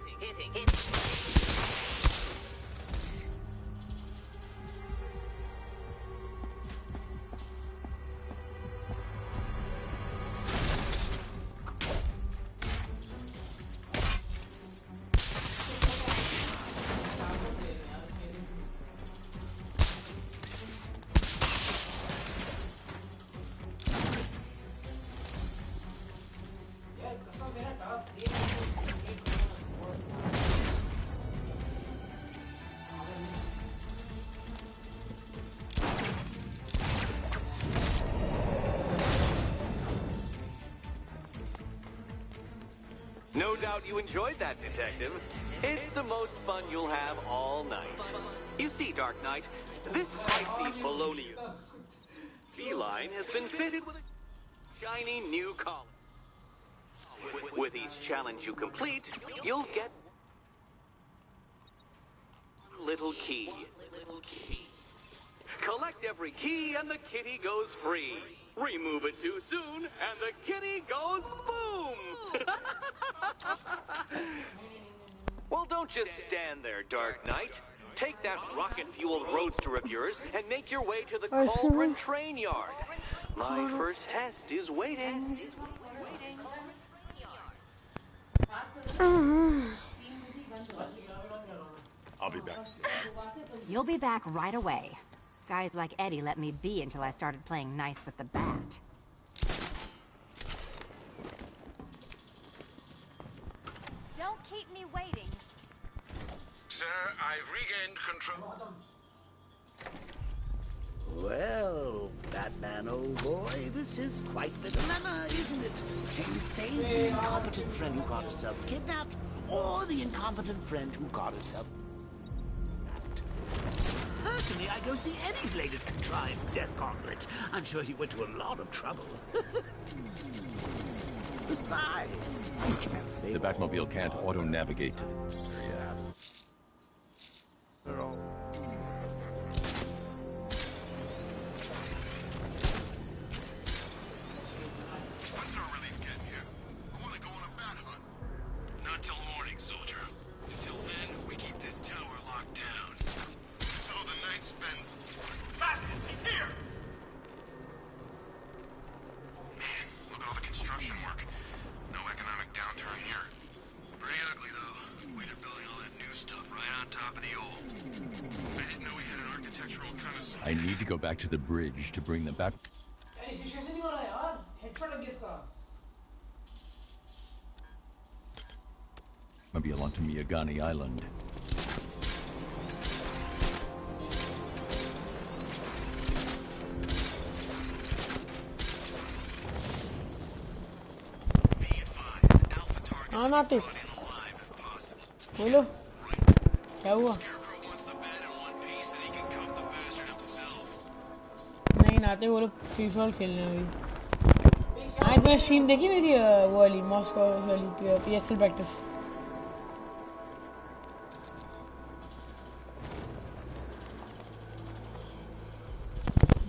No doubt you enjoyed that, Detective. It's the most fun you'll have all night. You see, Dark Knight, this feisty baloney feline has been fitted with a shiny new collar. With each challenge you complete, you'll get one little key. Collect every key and the kitty goes free. Remove it too soon and the kitty goes boom! Well, don't just stand there, Dark Knight. Take that rocket-fueled roadster of yours and make your way to the Cauldron train yard. My first test is waiting. I'll be back. You'll be back right away. Guys like Eddie let me be until I started playing nice with the bat. Don't keep me waiting. Sir, I've regained control. Well, Batman, old boy, this is quite the dilemma, isn't it? Can you save the incompetent friend who got herself kidnapped, or the incompetent friend who got herself kidnapped? Personally, I go see Eddie's latest contrived death gauntlet. I'm sure he went to a lot of trouble. Besides, you can't save The Batmobile can't auto-navigate. When's our relief getting here? I want to go on a bat hunt. Not till morning, soldier. Until then, we keep this tower locked down. So the night spends... Batman, he's here! Man, look at all the construction work. No economic downturn here. Pretty ugly, though. Way they're building all that new stuff right on top of the old. I didn't know we had an architectural connoisseur. I need to go back to the bridge to bring the Bat... Maybe onto Miyagani Island. हाँ नाते बोलो क्या हुआ नहीं नाते बोलो free fall खेलने अभी हाँ इतना स्ट्रीम देखी मेरी वो वाली मॉस्को वाली पीएसएल प्रैक्टिस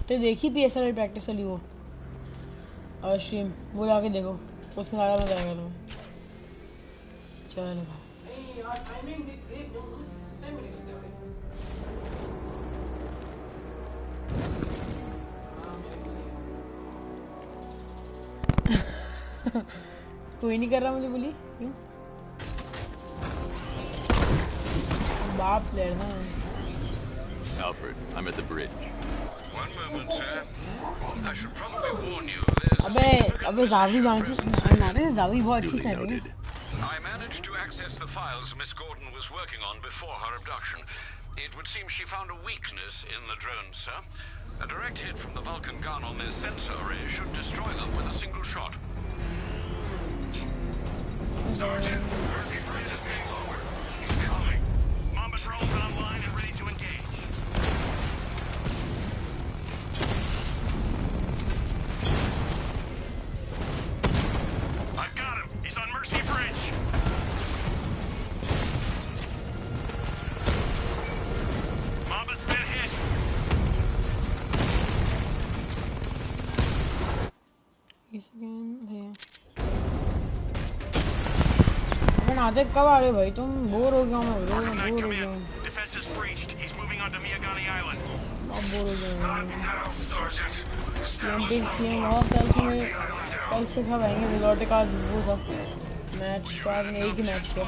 तो देखी पीएसएल वाली प्रैक्टिस वाली वो और स्ट्रीम वो जाके देखो उसमें ज़्यादा मजा आएगा तुम्हें चलो कोई नहीं कर रहा मुझे बोली क्यों बाप लड़ना Alfred, I'm at the bridge. One moment, sir. I should probably warn you there's a अबे जावी जानची नारे जावी बहुत अच्छी है रे. I managed to access the files Miss Gordon was working on before her abduction. It would seem she found a weakness in the drones, sir. A direct hit from the Vulcan gun on their sensor array should destroy them with a single shot. Sergeant, Mercy Bridge is being lowered. He's coming. Mamba drones online and ready to engage. I've got him. He's on Mercy Bridge. Mamba's been hit. He's again there. अपन आते कब आ रहे भाई तुम bore हो गया मैं bore हो गया Defense is breached. He's moving on to Miyagani Island. बहुत बोर हो गया सीएम और कल से कब आएंगे रिजॉर्ट का वो सब मैच तो आज में एक ही मैच किया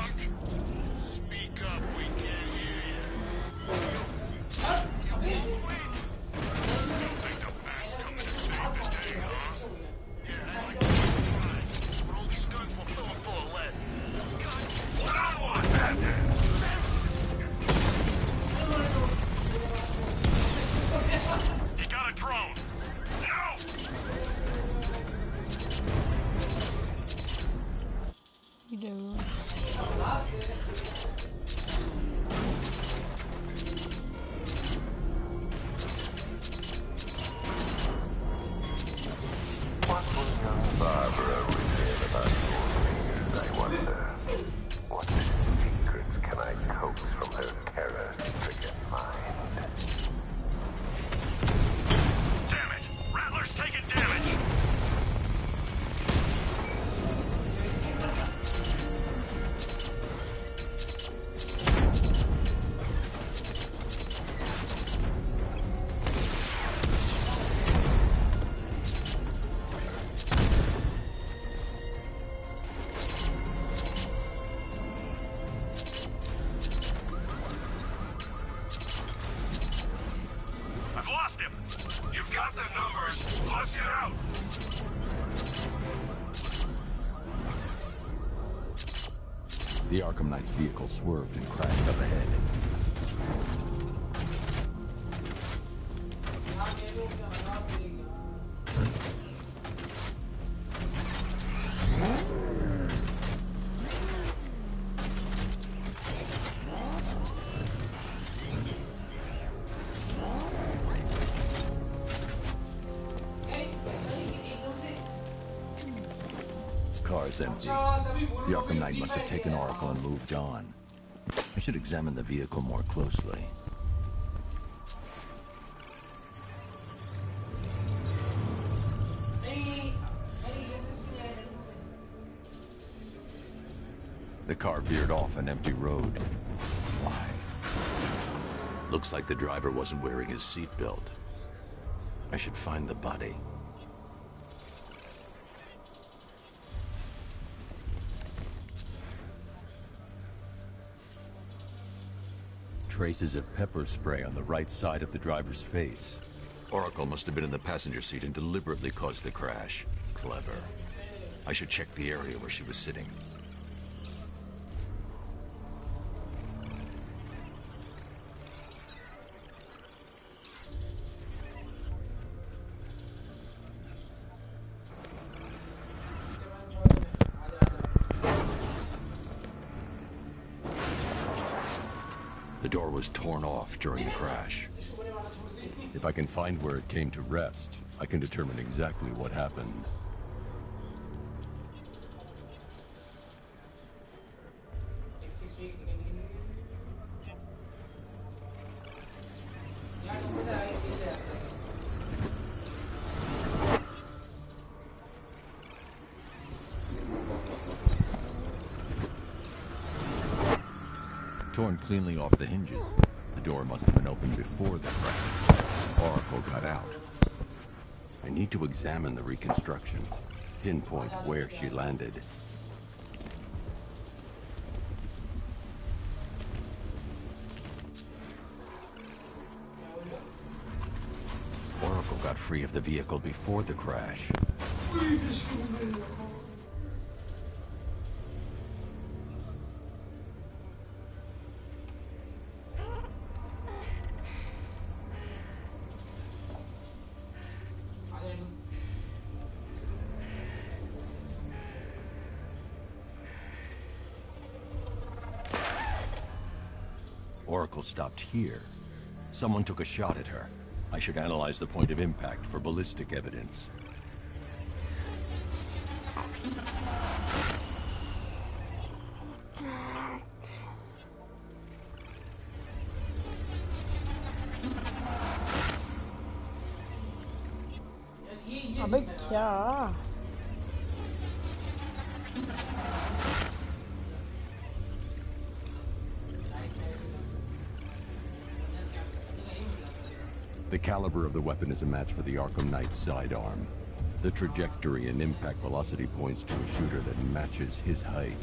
He got a drone. No! You do. What will young Barbara reveal about your fingers, I wonder? What secrets can I coax from her terror-stricken mind? Damn it! Rattler's taking damage! I've lost him! You've got the numbers! Flush it out! The Arkham Knight's vehicle swerved and crashed up ahead. Car's empty. The Arkham Knight must have taken Oracle and moved on. I should examine the vehicle more closely. The car veered off an empty road. Why? Looks like the driver wasn't wearing his seatbelt. I should find the body. Traces of pepper spray on the right side of the driver's face. Oracle must have been in the passenger seat and deliberately caused the crash. Clever. I should check the area where she was sitting. The door was torn off during the crash. If I can find where it came to rest, I can determine exactly what happened. Torn cleanly off the hinges. The door must have been opened before the crash. Oracle got out. I need to examine the reconstruction, pinpoint where she landed. free of the vehicle before the crash. Oracle stopped here. Someone took a shot at her. I should analyze the point of impact for ballistic evidence. अबे क्या? The caliber of the weapon is a match for the Arkham Knight's sidearm. The trajectory and impact velocity points to a shooter that matches his height.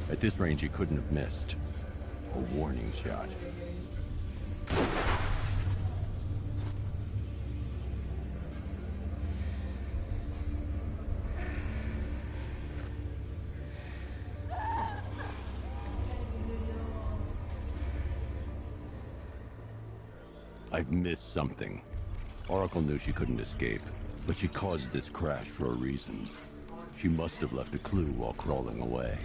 At this range, he couldn't have missed. A warning shot. I've missed something. Oracle knew she couldn't escape, but she caused this crash for a reason. She must have left a clue while crawling away.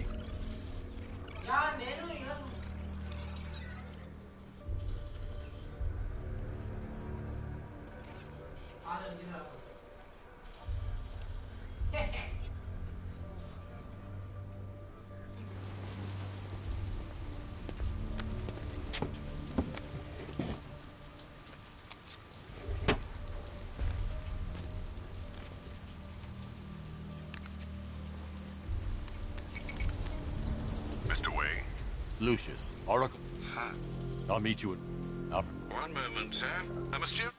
Lucius, Oracle. Huh. I'll meet you at... One moment, sir. A mysterious...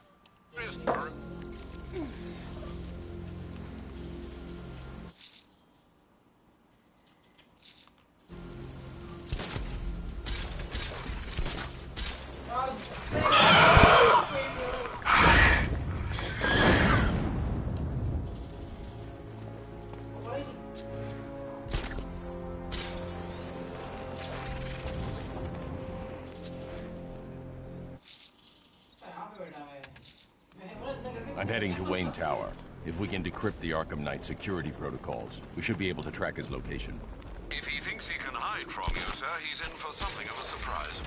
I'm heading to Wayne Tower. If we can decrypt the Arkham Knight security protocols, we should be able to track his location. If he thinks he can hide from you, sir, he's in for something of a surprise.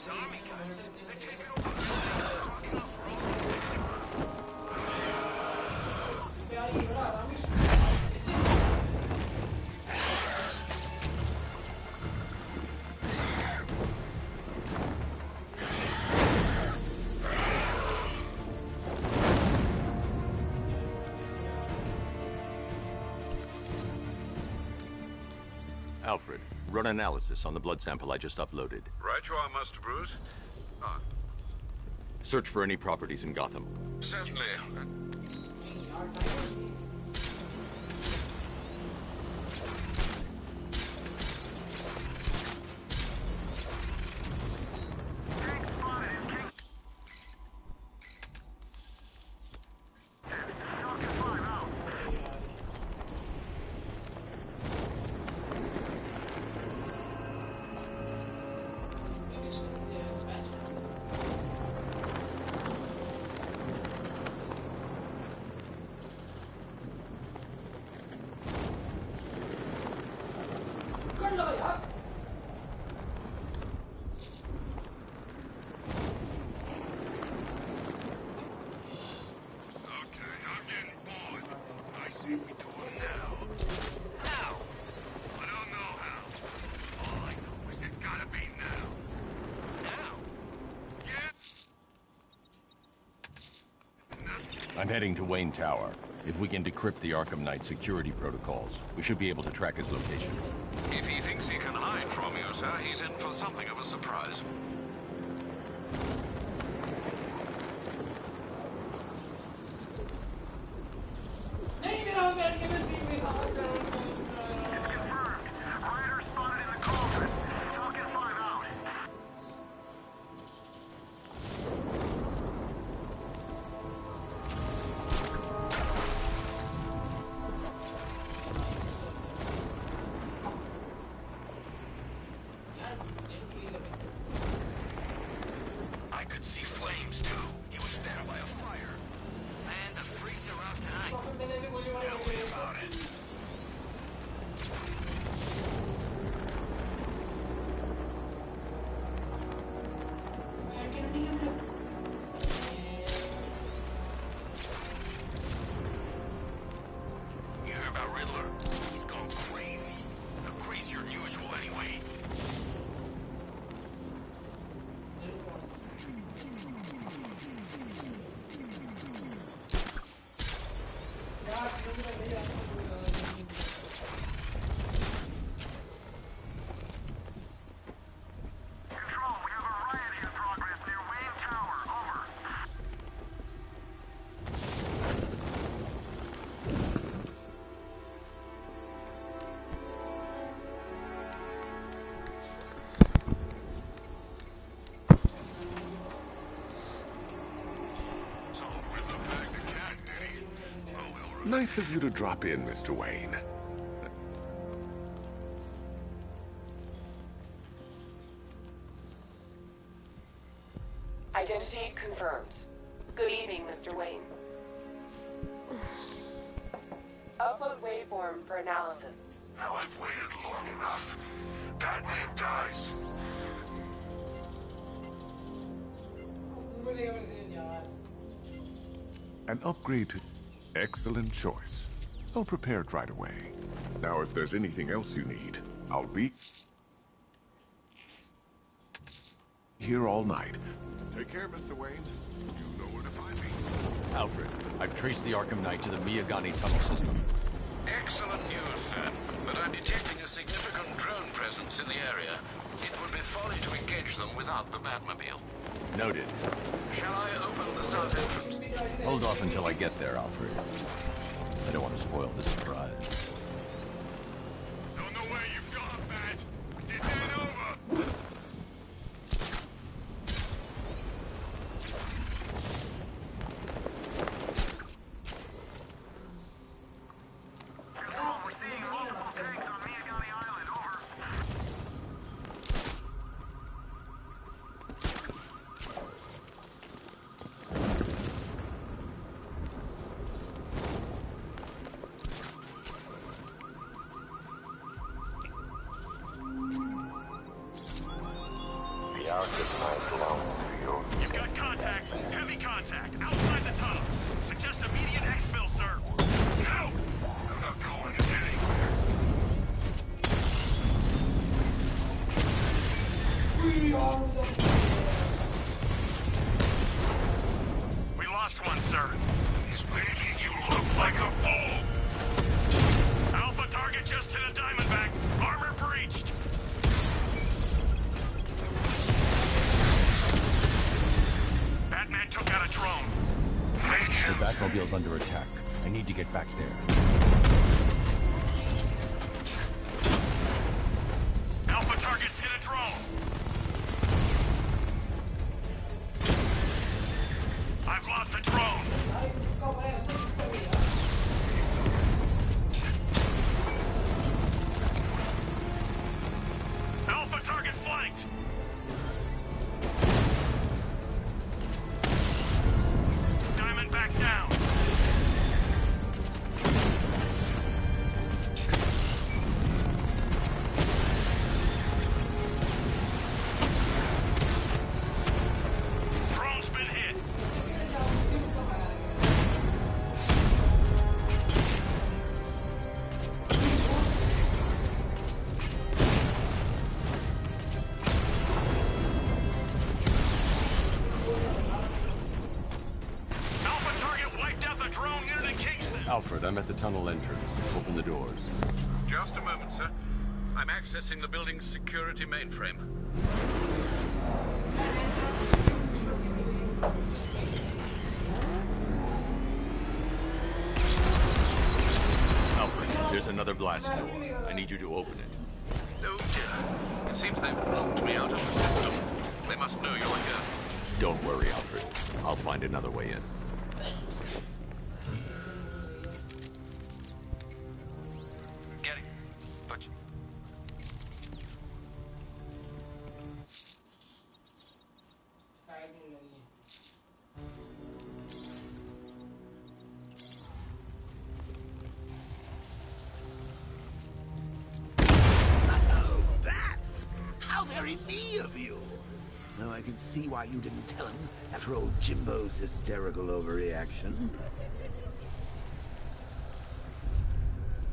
Army guys. They're taking over buildings, talking off Alfred, run analysis on the blood sample I just uploaded. Right you are, Master Bruce. Search for any properties in Gotham. Certainly. see we do it now. How? I don't know how. All I know is it gotta be now. Now? Yeah? I'm heading to Wayne Tower. If we can decrypt the Arkham Knight security protocols, we should be able to track his location. If he thinks he can hide from you, sir, he's in for something of a surprise. I could see flames too. He was there by a fire. Man, the freaks are out tonight. Tell me about it. You hear about Riddler? He's gone crazy. Crazier than usual anyway. Nice of you to drop in, Mr. Wayne. Identity confirmed. Good evening, Mr. Wayne. Upload waveform for analysis. Now I've waited long enough. Batman dies. An upgrade to... Excellent choice. I'll prepare it right away. Now, if there's anything else you need, I'll be... here all night. Take care, Mr. Wayne. You know where to find me. Alfred, I've traced the Arkham Knight to the Miyagani tunnel system. Excellent news, sir. But I'm detecting a significant drone presence in the area. It would be folly to engage them without the Batmobile. Noted. Shall I open the south entrance? Hold off until I get there, Alfred. I don't want to spoil the surprise. Don't know where you've gone, Bat. Did that over. You've got contact. Heavy contact. Outside the tunnel. Suggest immediate exfil, sir. No! I'm not going anywhere. We lost one, sir. He's making you look like a fool. Alpha target just to the Diamondback. Armor breached. Batman took out a drone. The Batmobile's under attack. I need to get back there. Alpha targets hit a drone. I've lost the drone. Alpha target flanked. Diamondback down. tunnel entrance. Open the doors. Just a moment, sir. I'm accessing the building's security mainframe. Alfred, there's another blast door. I need you to open it. Oh dear. It seems they've locked me out of the system. They must know you're here. Don't worry, Alfred. I'll find another way in. Get it. But Oh, bats! How very me of you! Now I can see why you didn't tell him after old Jimbo's hysterical overreaction.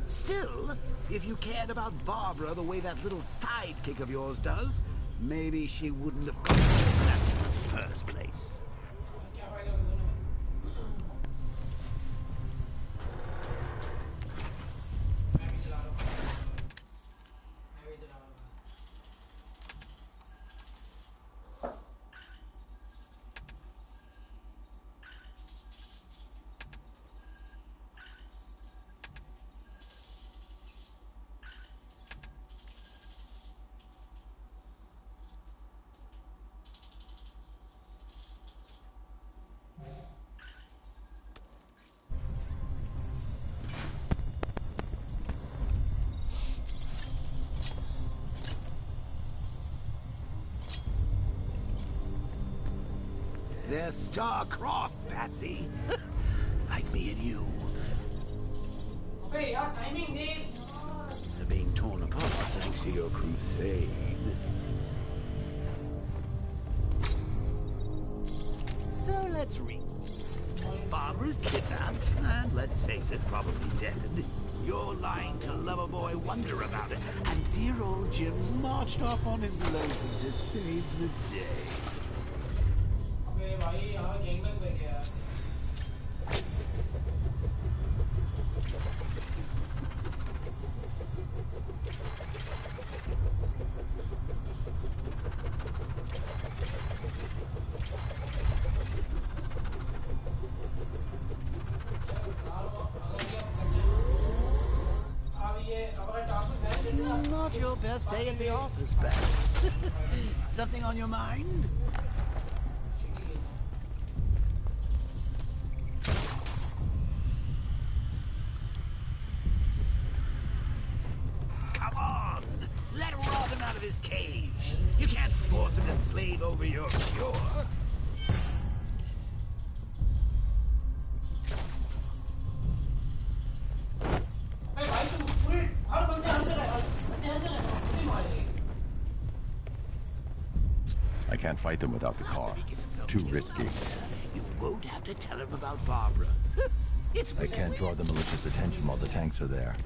Still, if you cared about Barbara the way that little sidekick of yours does, maybe she wouldn't have come to that in the first place. They're star-crossed, Patsy. Like me and you. They're being torn apart thanks to your crusade. So let's read. Barbara's kidnapped, and let's face it, probably dead. You're lying to Loverboy Wonder about it, and dear old Jim's marched off on his lonesome to save the day. Not your best day at the office, Beth. Something on your mind? Come on! Let Robin out of his cage! You can't force him to slave over your cure! I can't fight them without the car. Too risky. You won't have to tell him about Barbara. I can't draw the militia's attention while the tanks are there.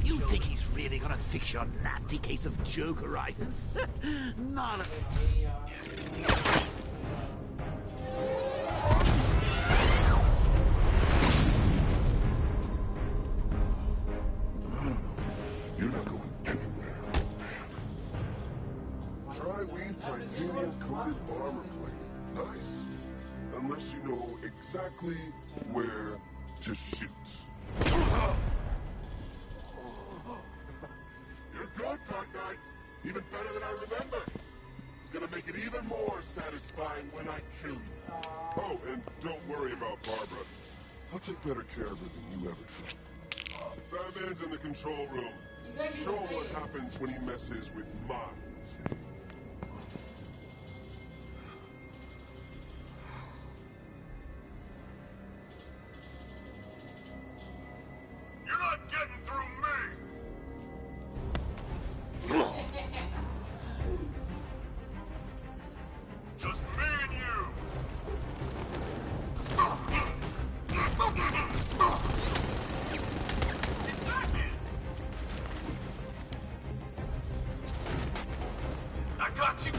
You think he's really gonna fix your nasty case of Jokeritis? Not a... You're not going anywhere. Tri-weave titanium-coated armor plate. Nice. Unless you know exactly where to shoot. You're good, Dark Knight. Even better than I remember. It's gonna make it even more satisfying when I kill you. Oh, and don't worry about Barbara. I'll take better care of her than you ever did. Batman's in the control room. Show him what happens when he messes with minds. You're not getting through me! Just me and you! got you!